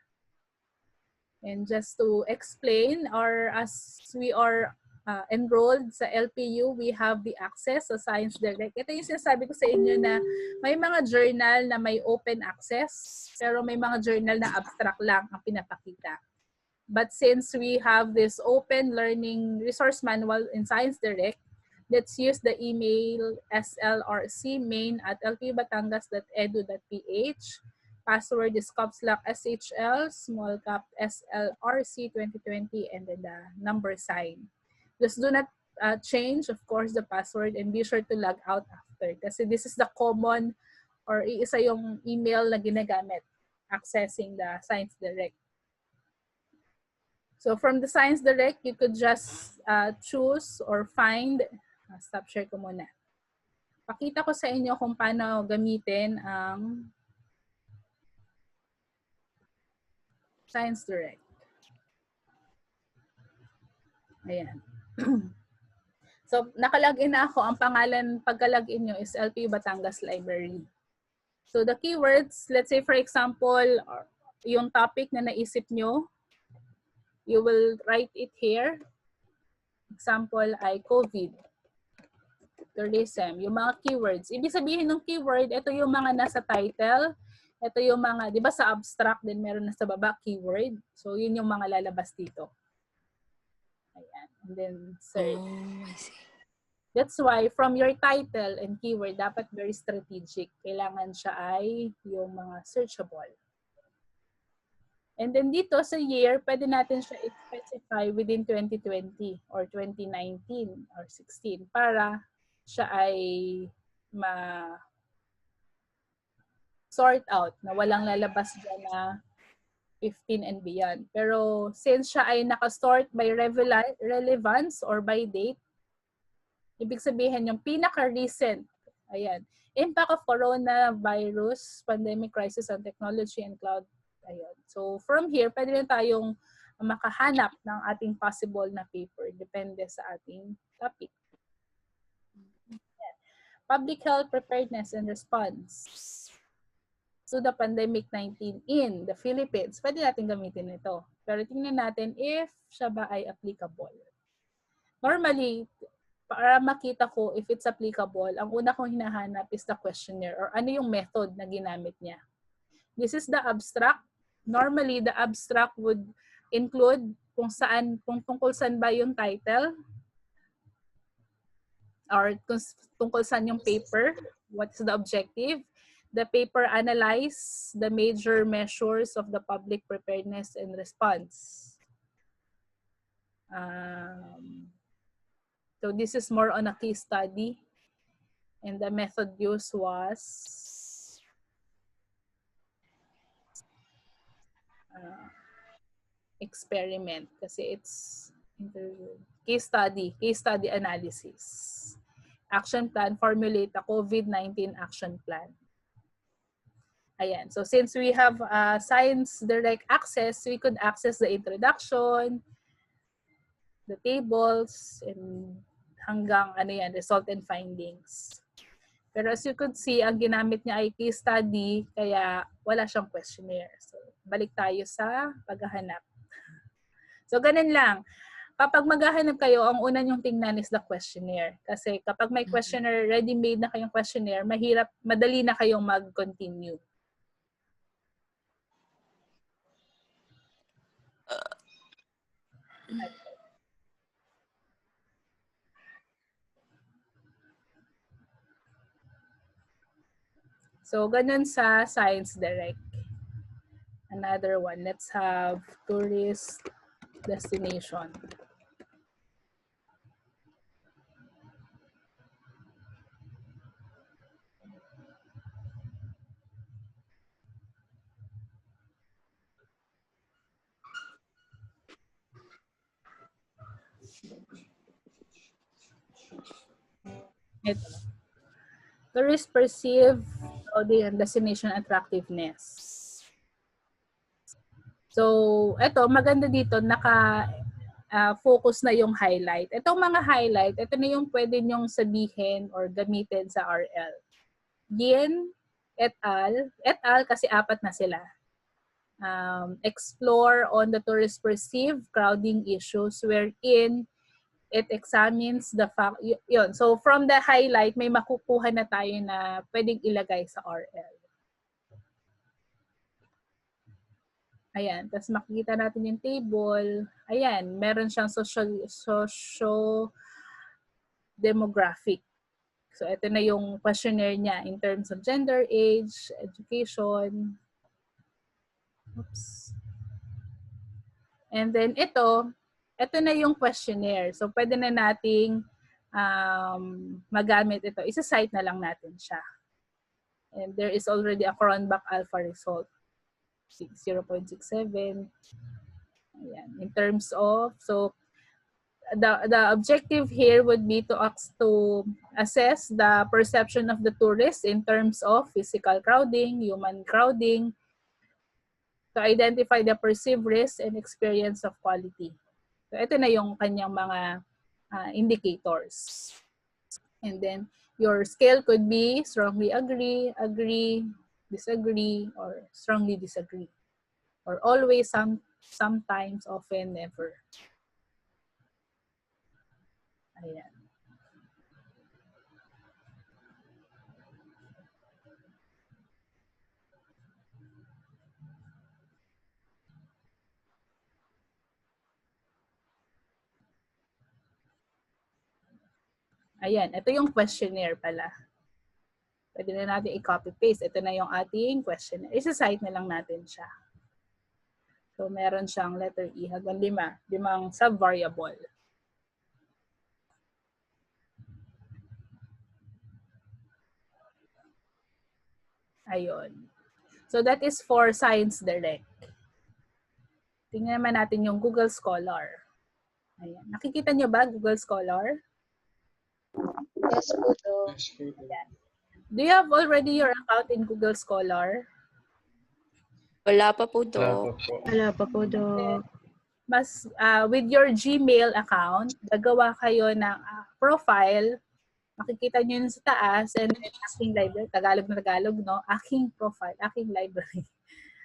[SPEAKER 1] And just to explain, or as we are enrolled sa LPU, we have the access sa Science Direct. Ito yung sinasabi ko sa inyo na may mga journal na may open access, pero may mga journal na abstract lang ang pinapakita. But since we have this open learning resource manual in Science Direct, let's use the email slrcmain@lpubatangas.edu.ph. Password is caps lock SHL, small cap SLRC 2020, and then the number sign. Just do not change, of course, the password, and be sure to log out after. Kasi this is the common or isa yung email na ginagamit accessing the Science Direct. So from the Science Direct, you could just choose or find, stop share ko muna. Pakita ko sa inyo kung paano gamitin ang Science Direct. Ayan. So, nakalagin na ako. Ang pangalan, pagka-login nyo is LPU Batangas Library. So, the keywords, let's say for example, yung topic na naisip nyo, you will write it here. Example ay COVID. Tourism. Yung mga keywords. Ibig sabihin ng keyword, ito yung mga nasa title. Ito yung mga, di ba sa abstract din meron na sa baba keyword. So, yun yung mga lalabas dito. Ayan. And then, search.
[SPEAKER 8] Oh, I see.
[SPEAKER 1] That's why, from your title and keyword, dapat very strategic. Kailangan siya ay yung mga searchable. And then dito sa year, pwede natin siya i-specify within 2020 or 2019 or 16 para siya ay ma-sort out na walang lalabas dyan na 15 and beyond. Pero since siya ay nakasort by relevance or by date, ibig sabihin yung pinaka-recent, ayan, impact of coronavirus, pandemic crisis on technology and cloud. Ayun. So from here, pwede rin tayong makahanap ng ating possible na paper. Depende sa ating topic. Public health preparedness and response to the pandemic 19 in the Philippines. Pwede natin gamitin ito. Pero tingnan natin if siya ba ay applicable. Normally, para makita ko if it's applicable, ang una kong hinahanap is the questionnaire or ano yung method na ginamit niya. This is the abstract. Normally, the abstract would include kung tungkol saan ba yung title, or tungkol saan yung paper, what is the objective. The paper analyze the major measures of the public preparedness and response. So this is more on a case study, and the method used was experiment kasi it's case study analysis. Action plan, formulate a COVID-19 action plan. Ayan. So since we have Science Direct access, we could access the introduction, the tables, and hanggang result and findings. Pero as you could see, ang ginamit niya ay case study, kaya wala siyang questionnaire. So balik tayo sa paghahanap. So ganun lang. Kapag maghahanap kayo, ang una niyong tingnan is the questionnaire. Kasi kapag may questionnaire, ready-made na kayong questionnaire, madali na kayong mag-continue. So, ganun sa Science Direct. Another one, let's have tourist destination. Ito. Tourists perceive the destination attractiveness. So, ito, maganda dito, naka-focus na yung highlight. Itong mga highlight, ito na yung pwede nyong sabihin or gamitin sa RL. Yin, et al kasi 4 na sila. Explore on the tourist perceived crowding issues wherein it examines the fact, yun. So, from the highlight, may makukuha na tayo na pwedeng ilagay sa RL. Ayan. Tapos makikita natin yung table. Ayan. Meron siyang socio-demographic. So, ito na yung questionnaire niya in terms of gender, age, education. Oops. And then ito na yung questionnaire. So, pwede na nating magamit ito. Isa-cite na lang natin siya. And there is already a Cronbach alpha result. 0.67. Ayan. In terms of, so, the objective here would be to assess the perception of the tourists in terms of physical crowding, human crowding, to identify the perceived risk and experience of quality. So, ito na yung kanyang mga indicators. And then, your scale could be strongly agree, disagree, or strongly disagree. Or always, sometimes, often, never. Ayan. Ayan, ito yung questionnaire pala. Pwede na natin i-copy-paste. Ito na yung ating questionnaire. Isa-cite na lang natin siya. So, meron siyang letter E hanggang 5 sub-variable. Ayun. So, that is for Science Direct. Tingnan naman natin yung Google Scholar. Ayan. Nakikita nyo ba Google Scholar?
[SPEAKER 2] Yes po do.
[SPEAKER 1] Ayan. Do you have already your account in Google Scholar?
[SPEAKER 8] Wala pa po, Doc.
[SPEAKER 7] Wala pa po, Doc.
[SPEAKER 1] With your Gmail account, gagawa kayo ng profile. Makikita nyo yun sa taas, and then aking library, Tagalog na Tagalog, no? Aking profile, aking library.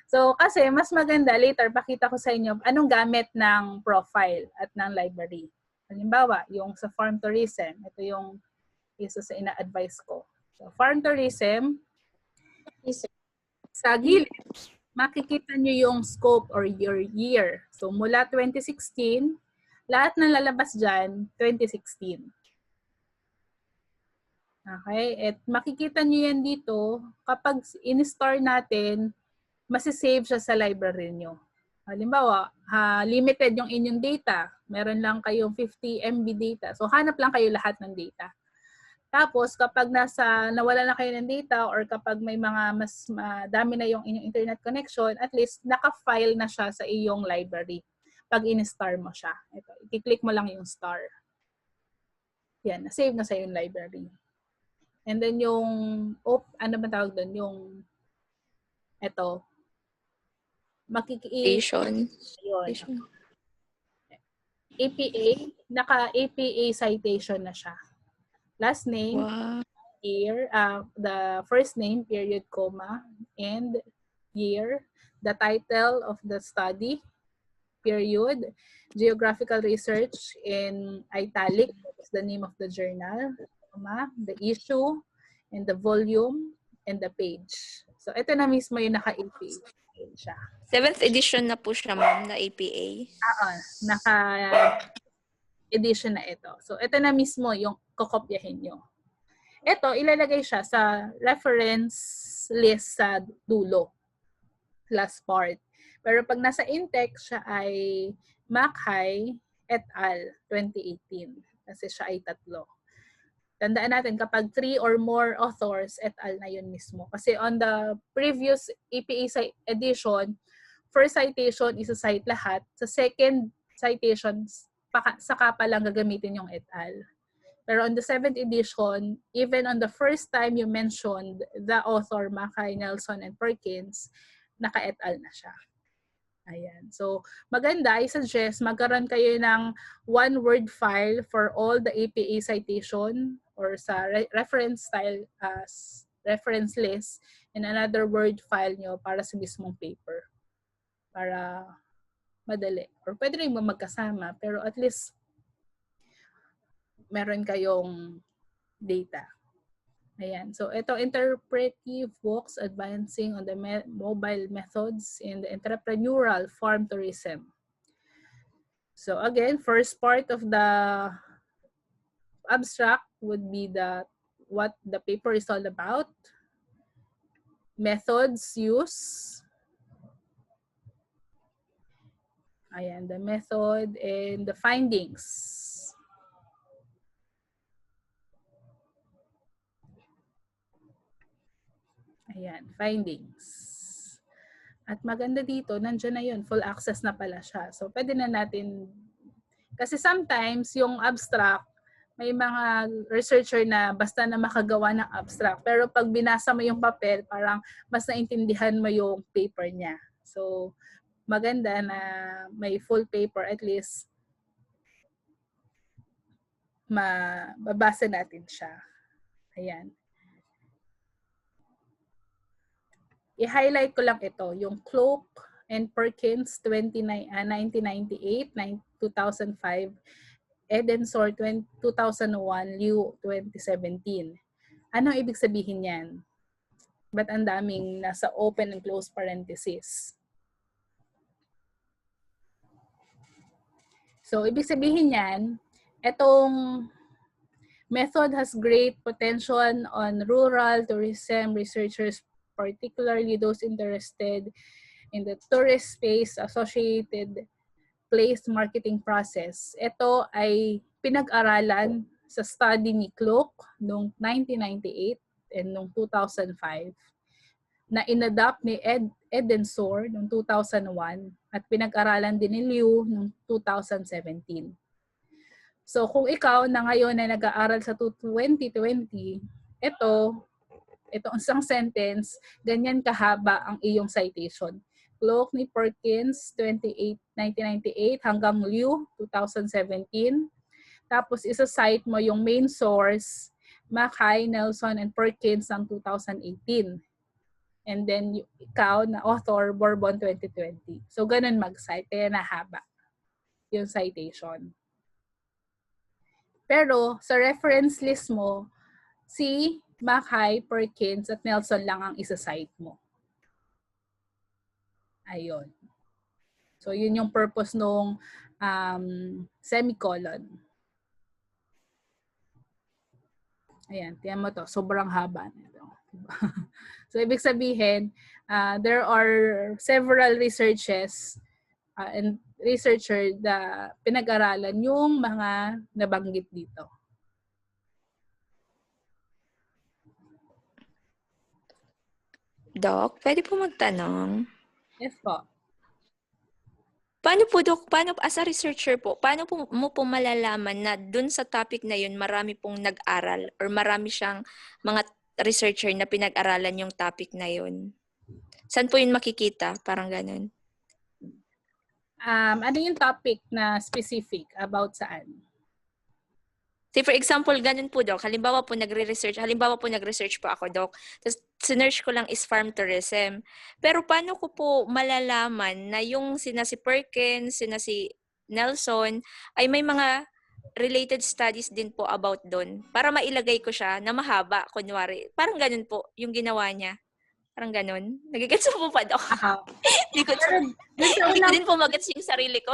[SPEAKER 1] So, kasi mas maganda, later, pakita ko sa inyo anong gamit ng profile at ng library. Halimbawa, yung sa farm tourism, ito yung isa sa ina-advise ko. So, farm tourism, sa gilid, makikita nyo yung scope or your year. So, mula 2016, lahat ng lalabas dyan, 2016. Okay? At makikita nyo yan dito, kapag in-store natin, masisave siya sa library nyo. Halimbawa, limited yung inyong data. Meron lang kayong 50 MB data. So, hanap lang kayo lahat ng data. Tapos, kapag nawala na kayo ng data or kapag may mga mas madami na yung inyong internet connection, at least naka-file na siya sa iyong library pag in-star mo siya. Ito, i-click mo lang yung star. Yan, na-save na sa yung library. And then yung, ano ba tawag doon? Yung, ito,
[SPEAKER 8] Citation.
[SPEAKER 1] APA, naka-APA citation na siya. Last name,
[SPEAKER 8] Wow.
[SPEAKER 1] year, the first name, period, comma, and year, the title of the study, period, geographical research in italic, that's the name of the journal, comma, the issue, and the volume, and the page. So, ito na mismo yung naka-APA siya.
[SPEAKER 8] 7th edition na po siya, ma'am, na APA.
[SPEAKER 1] Naka-edition na ito. So, ito na mismo yung kokopyahin nyo. Ito, ilalagay siya sa reference list sa dulo. Last part. Pero pag nasa in-text, siya ay Machay et al. 2018. Kasi siya ay 3. Tandaan natin, kapag 3 or more authors, et al. Na yun mismo. Kasi on the previous APA edition, first citation, isa-cite lahat. Sa second citation, saka pa lang gagamitin yung et al. Pero on the 7th edition, even on the first time you mentioned the author, Machay, Nelson, and Perkins, naka-et al. Na siya. Ayan. So, maganda, I suggest magkaroon kayo ng one-word file for all the APA citation or sa reference style reference list and another word file nyo para sa mismong paper. Para madali. Or pwede rin mo magkasama, pero at least meron kayong data. Ayan. So, ito, interpretive books advancing on the mobile methods in the entrepreneurial farm tourism. So, again, first part of the abstract would be what the paper is all about. Methods used. Ayan, the method and the findings. Ayan, findings. At maganda dito, nandiyan na yun, full access na pala siya. So, pwede na natin, kasi sometimes yung abstract, may mga researcher na basta na makagawa ng abstract. Pero pag binasa mo yung papel, parang mas naintindihan mo yung paper niya. So, maganda na may full paper, at least mababasa natin siya. Ayan. I-highlight ko lang ito, yung Cloak and Perkins 1998, 2005, Edensor 2001, Liu 2017. Anong ibig sabihin yan? Ba't ang daming nasa open and close parenthesis? So, ibig sabihin yan, itong method has great potential on rural tourism researchers, particularly those interested in the tourist space associated place marketing process. Ito ay pinag-aralan sa study ni Cloak noong 1998 and noong 2005 na inadapt ni Edensor noong 2001 at pinag-aralan din ni Liu noong 2017. So kung ikaw na ngayon na nag-aaral sa 2020, itong isang sentence, ganyan kahaba ang iyong citation. Cloak ni Perkins, 1998 hanggang Liu, 2017. Tapos isa-cite mo yung main source, Machay, Nelson, and Perkins ng 2018. And then ikaw na author, Bourbon 2020. So ganun mag-cite, kaya nahaba yung citation. Pero sa reference list mo, si Machay, Perkins, at Nelson lang ang isa-cite mo. Ayun. So, yun yung purpose nung semicolon. Ayan, tiyan mo to. Sobrang haba nito. So, ibig sabihin, there are several researches and researcher na pinag-aralan yung mga nabanggit dito.
[SPEAKER 8] Doc, pwede po magtanong?
[SPEAKER 1] Yes po.
[SPEAKER 8] Paano po, Doc, paano as a researcher po, paano po mo po malalaman na dun sa topic na yun marami pong nag-aral or marami siyang mga researcher na pinag-aralan yung topic na yun? Saan po yun makikita? Parang ganun.
[SPEAKER 1] Ano yung topic na specific about saan?
[SPEAKER 8] Say for example, ganun po, Doc. Halimbawa po nag-research po ako, Doc. Tapos sinearch ko lang is farm tourism. Pero paano ko po malalaman na yung sina si Perkins, sina si Nelson, ay may mga related studies din po about doon para mailagay ko siya na mahaba, kunwari. Parang ganun po yung ginawa niya. Parang ganun. Nagigets mo po pa, Doc? Hindi ko din po magets yung sarili ko.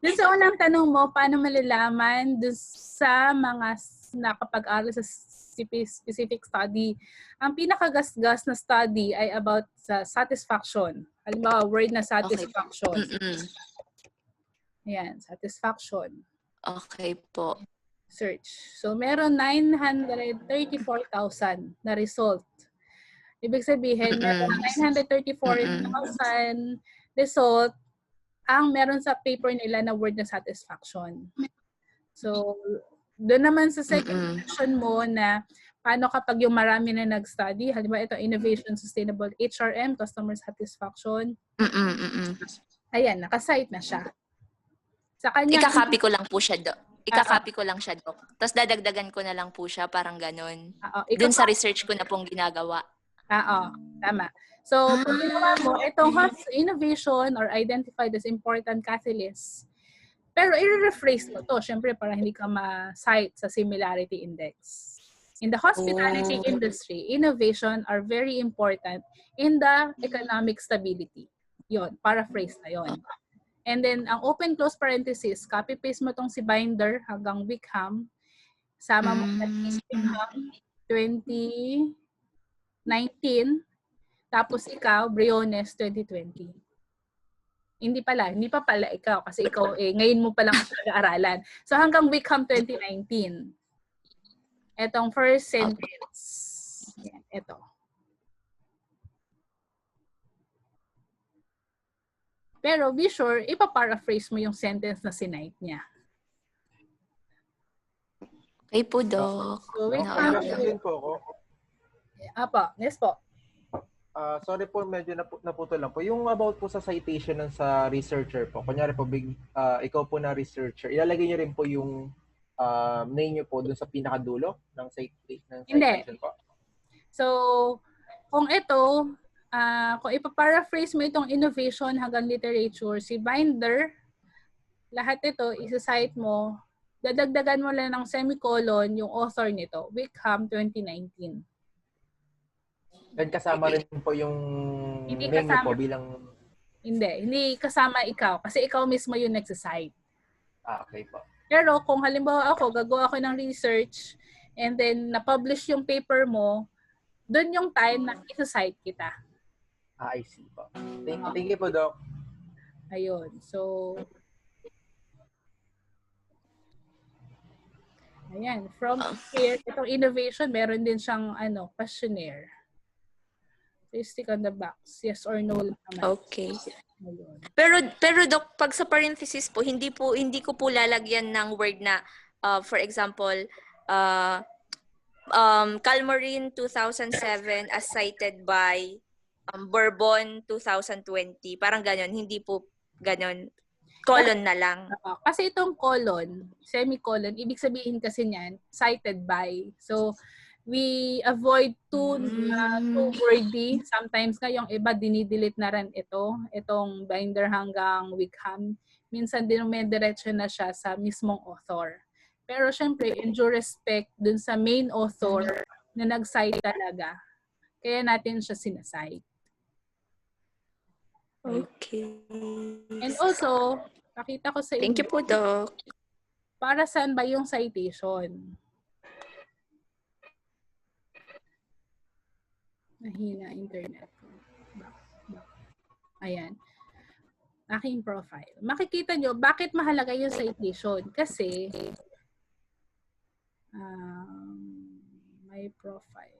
[SPEAKER 1] Dun sa unang tanong mo, paano malalaman dun sa mga nakapag-aral sa specific study? Ang pinakagasgas na study ay about sa satisfaction. Halimbawa, word na satisfaction.
[SPEAKER 8] Okay.
[SPEAKER 1] Ayan, satisfaction.
[SPEAKER 8] Okay po.
[SPEAKER 1] Search. So, meron 934,000 na result. Ibig sabihin, meron 934,000 result ang meron sa paper nila na word na satisfaction. So, doon naman sa second question mo na paano kapag yung marami na nag-study, halimbawa ito, Innovation Sustainable HRM, Customer Satisfaction. Ayan, nakasite na siya. Sa kanya,
[SPEAKER 8] Ika-copy ko lang po siya, Doc. Ika-copy ko lang siya, Doc. Tapos dadagdagan ko na lang po siya, parang ganun. Doon sa research ko na pong ginagawa.
[SPEAKER 1] Tama. So, pag ginawa mo, itong innovation or identified as important catalyst, pero i-rephrase mo to, syempre, para hindi ka ma-cite sa similarity index. In the hospitality industry, innovation are very important in the economic stability. Yon, paraphrase na yon. And then, ang open-close parenthesis, copy-paste mo tong si Binder hanggang Wickham, sama mo sa Wickham 2019, tapos ikaw, Briones 2020. Hindi pa pala ikaw kasi ikaw ngayon mo pa lang nag-aaralan. So hanggang Wickham 2019. Etong first sentence. Yan, ito. Pero be sure, ipa-paraphrase mo yung sentence na sinite niya.
[SPEAKER 8] Okay po, Doc.
[SPEAKER 1] So,
[SPEAKER 9] Din po ako.
[SPEAKER 1] Yes po.
[SPEAKER 9] Sorry po, medyo naputol lang po. Yung about po sa citation ng sa researcher po, kunyari po, ikaw po na researcher, ilalagay niyo rin po yung name niyo po dun sa pinakadulo ng citation po?
[SPEAKER 1] So, kung ito, kung ipaparaphrase mo itong innovation hanggang literature, si Binder, lahat ito, isa-cite mo, dadagdagan mo lang ng semicolon yung author nito, Wickham 2019.
[SPEAKER 9] And kasama rin po yung name niyo po bilang...
[SPEAKER 1] Hindi kasama ikaw kasi ikaw mismo yung nagsasite.
[SPEAKER 9] Okay po.
[SPEAKER 1] Pero kung halimbawa ako, gagawa ako ng research and then na-publish yung paper mo, doon yung time na isa-cite kita.
[SPEAKER 9] I see po. Thank you po, Doc.
[SPEAKER 1] Ayun. So, ayan. From here, itong innovation, meron din siyang questionnaire. Please stick on the box. Yes or no lang naman.
[SPEAKER 8] Okay. Pero Doc, pag sa parenthesis po, hindi ko po lalagyan ng word na for example, Calmarine 2007 as cited by Bourbon 2020. Parang ganon, hindi po ganon. Colon na lang.
[SPEAKER 1] Kasi itong colon, semicolon, ibig sabihin kasi niyan, cited by. So, we avoid too wordy. Sometimes nga yung iba dinidelete na rin itong Binder hanggang Wickham. Minsan din may diretso na siya sa mismong author. Pero syempre, in due respect dun sa main author na nag-cite talaga, kaya natin siya sinasite.
[SPEAKER 8] Okay.
[SPEAKER 1] And also, pakita ko sa
[SPEAKER 8] Thank you
[SPEAKER 1] inyo,
[SPEAKER 8] po, Doc.
[SPEAKER 1] para saan ba yung citation? Mahina internet ko. Ayan. Aking profile. Makikita nyo, bakit mahalaga yung citation? Kasi, my profile.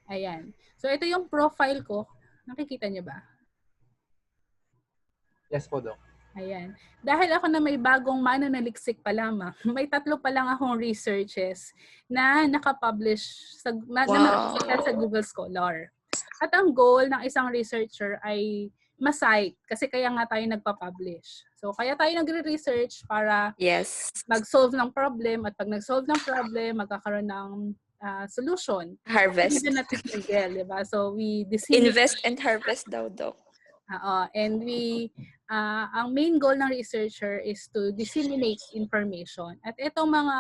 [SPEAKER 1] Ayan. So, ito yung profile ko. Nakikita nyo ba?
[SPEAKER 9] Yes po, Doc.
[SPEAKER 1] Ayan. Dahil ako na may bagong mananaliksik pa lamang, may 3 pa lang akong researches na nakapublish sa, sa Google Scholar. At ang goal ng isang researcher ay ma-cite kasi kaya nga tayo nagpa-publish. So, kaya tayo nagre-research para mag-solve ng problem at pag nag-solve ng problem, magkakaroon ng solution.
[SPEAKER 8] Harvest.
[SPEAKER 1] Hindi natin nag-gel, diba? So, we
[SPEAKER 8] invest and harvest daw, Doc.
[SPEAKER 1] And we, ang main goal ng researcher is to disseminate information. At itong mga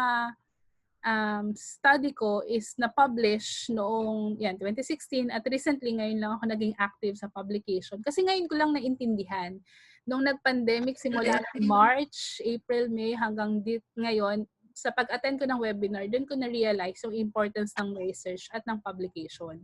[SPEAKER 1] study ko is na-publish noong 2016 at recently ngayon lang ako naging active sa publication. Kasi ngayon ko lang naintindihan. Nung nag-pandemic, simula March, April, May hanggang ngayon, sa pag-attend ko ng webinar, doon ko na-realize yung importance ng research at ng publication.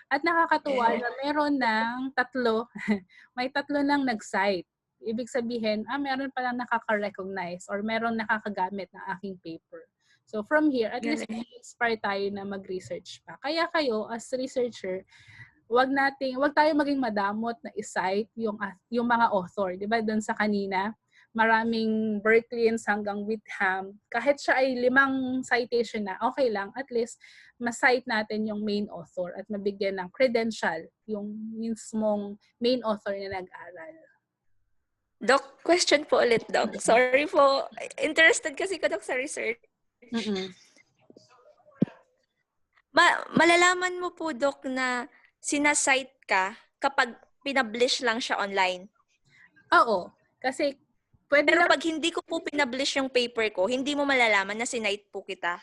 [SPEAKER 1] At nakakatuwa na meron ng 3, may 3 nang nag-cite. Ibig sabihin, meron palang nakaka-recognize or meron nakakagamit ng aking paper. So from here, at least inspire tayo na mag-research pa. Kaya kayo, as researcher, wag tayo maging madamot na i-cite yung mga author. Di ba doon sa kanina? Maraming Berkeleys hanggang Witham. Kahit siya ay 5 citation na, okay lang. At least, ma-cite natin yung main author at mabigyan ng credential yung mismong main author na nag-aral.
[SPEAKER 8] Doc, question po ulit, Doc. Sorry po. Interested kasi ko, Doc, sa research. Malalaman mo po, Doc, na sinasite ka kapag pinablish lang siya online?
[SPEAKER 1] Oo. Kasi
[SPEAKER 8] pero pag hindi ko po pinablish yung paper ko, hindi mo malalaman na sinite po kita?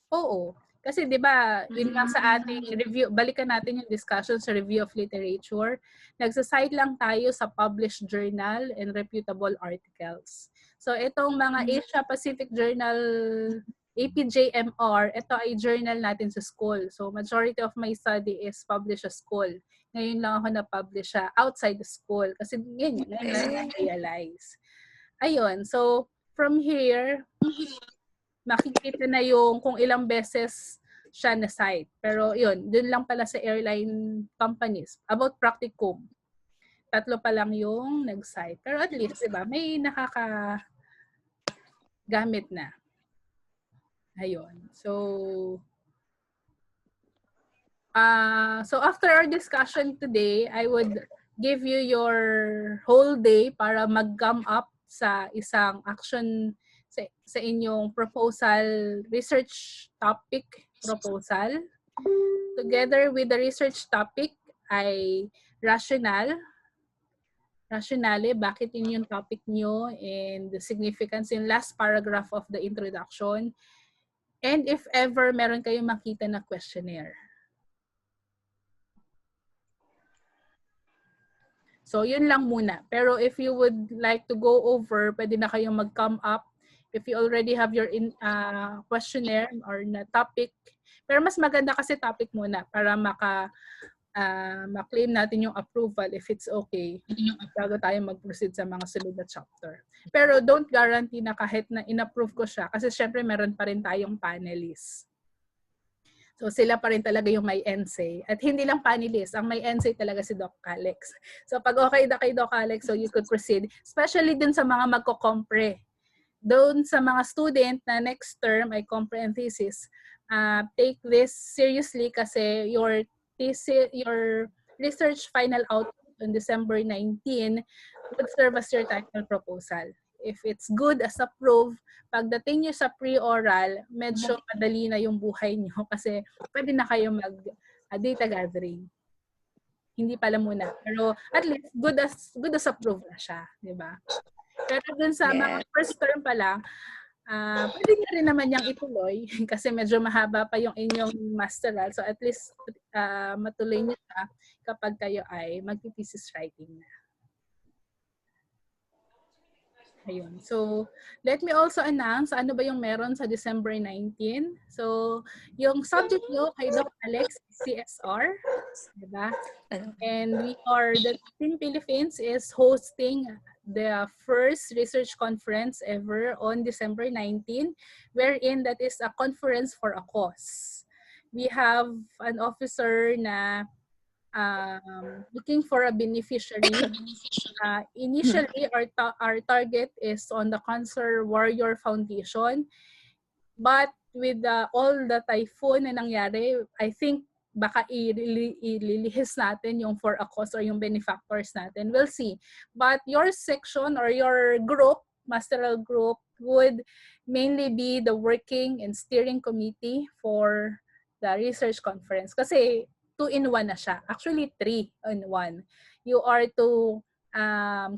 [SPEAKER 1] Oo. Kasi 'di ba, yun nga sa ating review, balikan natin yung discussion sa review of literature. Nagsa-cite lang tayo sa published journal and reputable articles. So itong mga Asia Pacific Journal, APJMR, ito ay journal natin sa school. So majority of my study is published sa school. Ngayon lang ako na-publish siya outside the school kasi ngayon lang na-realize. Ayun, so from here, makikita na yung kung ilang beses siya na-cite. Pero yun, dun lang pala sa airline companies. About practicum, 3 pa lang yung nag-cite. Pero at least, diba, may nakakagamit na. Ayun. So after our discussion today, I would give you your whole day para mag-come up sa isang action sa inyong proposal, research topic proposal. Together with the research topic ay rationale, bakit yun yung topic nyo, and the significance in last paragraph of the introduction. And if ever meron kayong makita na questionnaire. So, yun lang muna. Pero if you would like to go over, pwede na kayong mag-come up. If you already have your questionnaire or na topic. Pero mas maganda kasi topic muna para ma-claim natin yung approval if it's okay. Bago tayo mag-proceed sa mga sunod na chapter. Pero don't guarantee na kahit na in-approve ko siya kasi syempre meron pa rin tayong panelists. So sila pa rin talaga yung may NSAY. At hindi lang panelist, ang may NSAY talaga si Doc Alex. So pag okay na kay Doc Alex, so you could proceed. Especially dun sa mga magko-compre. Doon sa mga student na next term ay compre and thesis, take this seriously kasi your research final output on December 19 would serve as your title proposal. If it's good as approved, pagdating nyo sa pre-oral, medyo madali na yung buhay nyo kasi pwede na kayo mag-data gathering. Hindi pala muna. Pero at least good as approved na siya. Diba? Pero dun sa mga first term pa lang, Pwede nyo rin naman yung ituloy kasi medyo mahaba pa yung inyong masteral. So at least matuloy nyo na kapag kayo ay mag-thesis writing na. Ayun. So, let me also announce ano ba yung meron sa December 19. So, yung subject nyo kay Doc Alex is CSR. Diba? And the Team Philippines is hosting the first research conference ever on December 19, wherein that is a conference for a cause. We have an officer na looking for a beneficiary. Initially, our target is on the Cancer Warrior Foundation. But with all the typhoon na nangyari, I think baka ililihis natin yung for a cause or yung benefactors natin. We'll see. But your section or your group, masteral group, would mainly be the working and steering committee for the research conference. Kasi 2-in-1 na siya. Actually, 3-in-1. You are to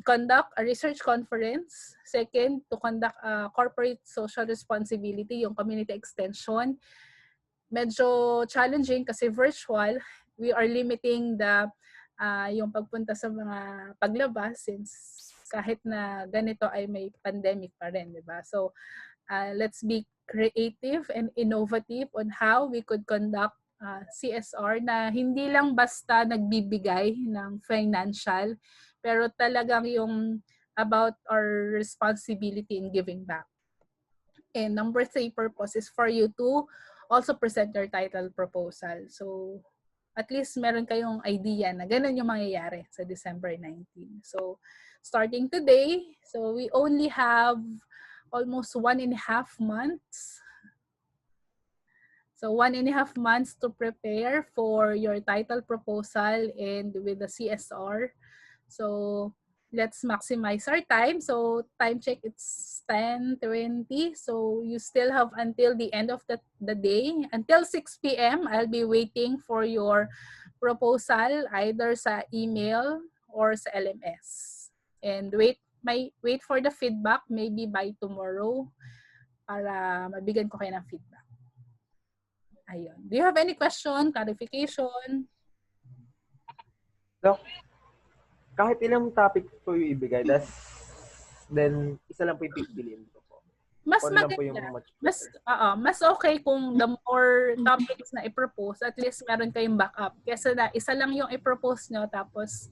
[SPEAKER 1] conduct a research conference. Second, to conduct a corporate social responsibility, yung community extension. Medyo challenging kasi virtual. We are limiting yung pagpunta sa mga paglabas since kahit na ganito ay may pandemic pa rin, di ba? So, let's be creative and innovative on how we could conduct CSR na hindi lang basta nagbibigay ng financial, pero talagang yung about our responsibility in giving back. And number 3 purpose is for you to also present your title proposal. So, at least meron kayong idea na ganun yung mangyayari sa December 19. So, starting today, so we only have almost 1.5 months. So 1.5 months to prepare for your title proposal and with the CSR. So let's maximize our time. So time check, it's 10:20. So you still have until the end of the day. Until 6 p.m., I'll be waiting for your proposal either sa email or sa LMS. And wait for the feedback maybe by tomorrow para mabigyan ko kayo ng feedback. Ayun. Do you have any question, clarification?
[SPEAKER 9] Doc, kahit ilang topic po yung ibigay, then isa lang po yung pipiliin ko po.
[SPEAKER 1] Mas maganda. Mas okay kung the more topics na i-propose, at least meron kayong backup. Kesa na isa lang yung i-propose nyo, tapos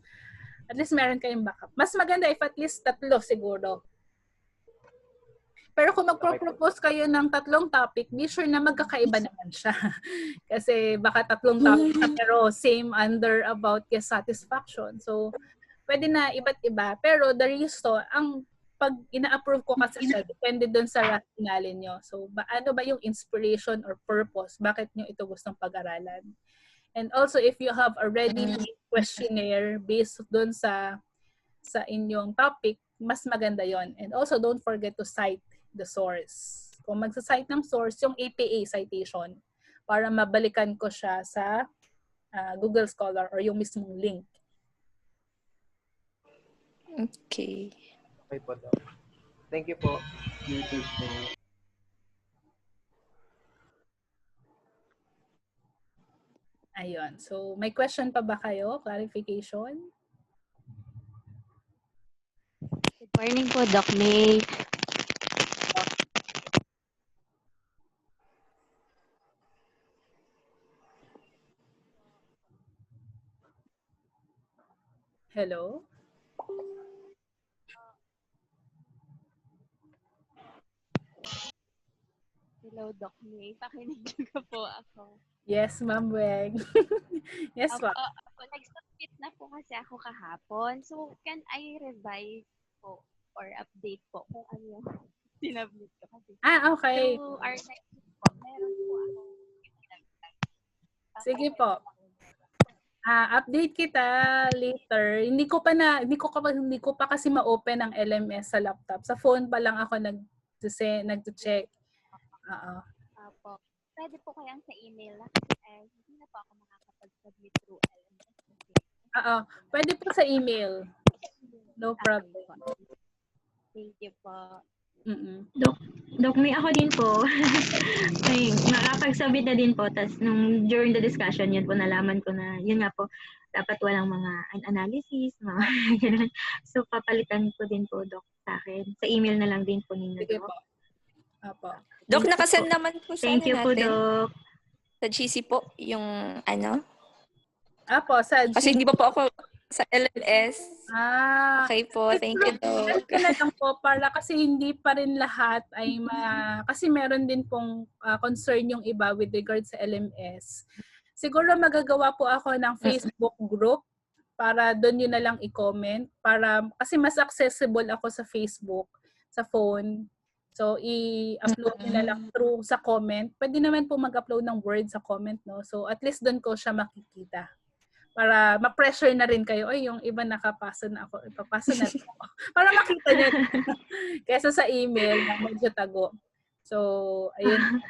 [SPEAKER 1] at least meron kayong backup. Mas maganda if at least 3 siguro. Pero kung magpro-propose kayo ng 3 topic, be sure na magkakaiba naman siya. Kasi baka 3 topic na pero same under about guest satisfaction. So, pwede na iba't iba. Pero the reason, ang pag ina-approve ko kasi siya, depende dun sa rationale nyo. So, ano ba yung inspiration or purpose? Bakit nyo ito gustong pag-aralan? And also, if you have a ready questionnaire based dun sa inyong topic, mas maganda yon. And also, don't forget to cite the source. Kung magsa-cite ng source, yung APA citation, para mabalikan ko siya sa Google Scholar or yung mismong link.
[SPEAKER 8] Okay.
[SPEAKER 9] Okay po, Doc. Thank you po.
[SPEAKER 1] Ayun. So, may question pa ba kayo? Clarification?
[SPEAKER 10] Good morning po, Doc May.
[SPEAKER 1] Hello?
[SPEAKER 10] Hello, Doc May. Pakinig ka po ako.
[SPEAKER 1] Yes, Ma'am Weng. Yes, ma'am.
[SPEAKER 10] Nag-submit na po kasi ako kahapon. So, can I revise po or update po kung ano yung sinubmit ko kasi?
[SPEAKER 1] Okay.
[SPEAKER 10] So, our next week po, meron po ako.
[SPEAKER 1] Sige po. Update kita later. Hindi ko pa kasi ma-open ang LMS sa laptop. Sa phone pa lang ako nag-check.
[SPEAKER 10] Opo. Pwede po kayang sa email na hindi na po ako makakapag-submit through LMS.
[SPEAKER 1] Pwede po sa email. No problem.
[SPEAKER 10] Thank you po.
[SPEAKER 7] Doc, may ako din po. May nakapag-submit na din po. Tapos during the discussion, yun po nalaman ko na, yun nga po, dapat walang mga analysis, mga ganun. So, papalitan ko din po, Doc, sa akin. Sa email na lang din po ninyo,
[SPEAKER 1] Sige
[SPEAKER 7] Doc.
[SPEAKER 1] po. Apo.
[SPEAKER 8] Doc, nakasend naman po sa
[SPEAKER 7] Thank you po,
[SPEAKER 8] natin.
[SPEAKER 7] Doc.
[SPEAKER 8] Sa GC po, yung ano.
[SPEAKER 1] Apo, sa
[SPEAKER 8] Kasi hindi pa po ako sa LMS. Okay po, thank you, Doc.
[SPEAKER 1] Ito na lang po, para kasi hindi pa rin lahat ay kasi meron din pong concern yung iba with regard sa LMS. Siguro magagawa po ako ng Facebook group para doon yun na lang i-comment. Kasi mas accessible ako sa Facebook, sa phone. So, i-upload nyo na lang through sa comment. Pwede naman po mag-upload ng Word sa comment, no? So, at least doon ko siya makikita. Para ma-pressure na rin kayo. Ay, yung iba nakapasa na ako. Ipapasa na rin ako. Para makita nyo. Kesa sa email na medyo tago. So, ayun.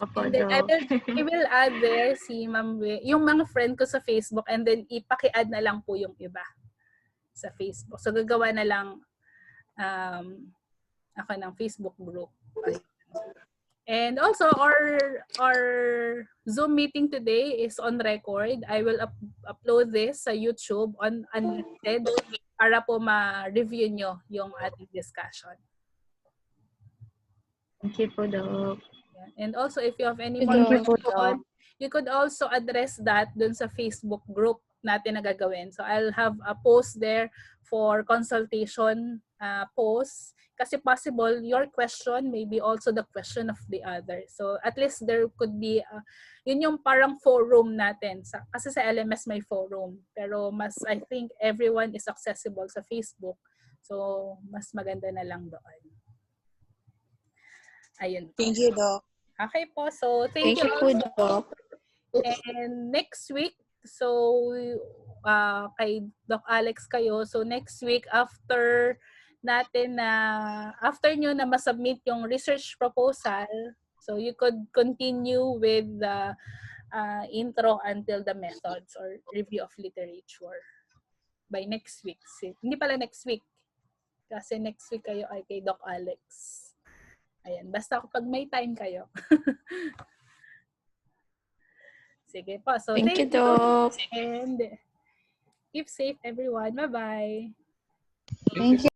[SPEAKER 1] And then I will add there si Ma'am We, yung mga friend ko sa Facebook, and then ipaki-add na lang po yung iba sa Facebook. So, gagawa na lang ako ng Facebook group. And also, our Zoom meeting today is on record. I will upload this sa YouTube on unedited para po ma-review nyo yung ating discussion.
[SPEAKER 7] Thank you po, Doc.
[SPEAKER 1] And also, if you have any more questions, you could also address that dun sa Facebook group natin na gagawin. So, I'll have a post there for consultation post. Kasi possible, your question may be also the question of the other. So, at least there could be, yun yung parang forum natin. Kasi sa LMS may forum. Pero I think everyone is accessible sa Facebook. So, mas maganda na lang doon. Ayun po.
[SPEAKER 2] Thank you, Doc.
[SPEAKER 1] Okay po. So, thank you
[SPEAKER 8] po,
[SPEAKER 1] also.
[SPEAKER 8] Doc.
[SPEAKER 1] And next week, so, kay Doc Alex kayo. So, next week, after nyo na masubmit yung research proposal, so you could continue with the intro until the methods or review of literature by next week. Hindi pala next week. Kasi next week kayo ay kay Doc Alex. Ayan. Basta kapag may time kayo. Sige po. So,
[SPEAKER 8] thank you, Doc.
[SPEAKER 1] And keep safe, everyone. Bye-bye.
[SPEAKER 2] Thank you.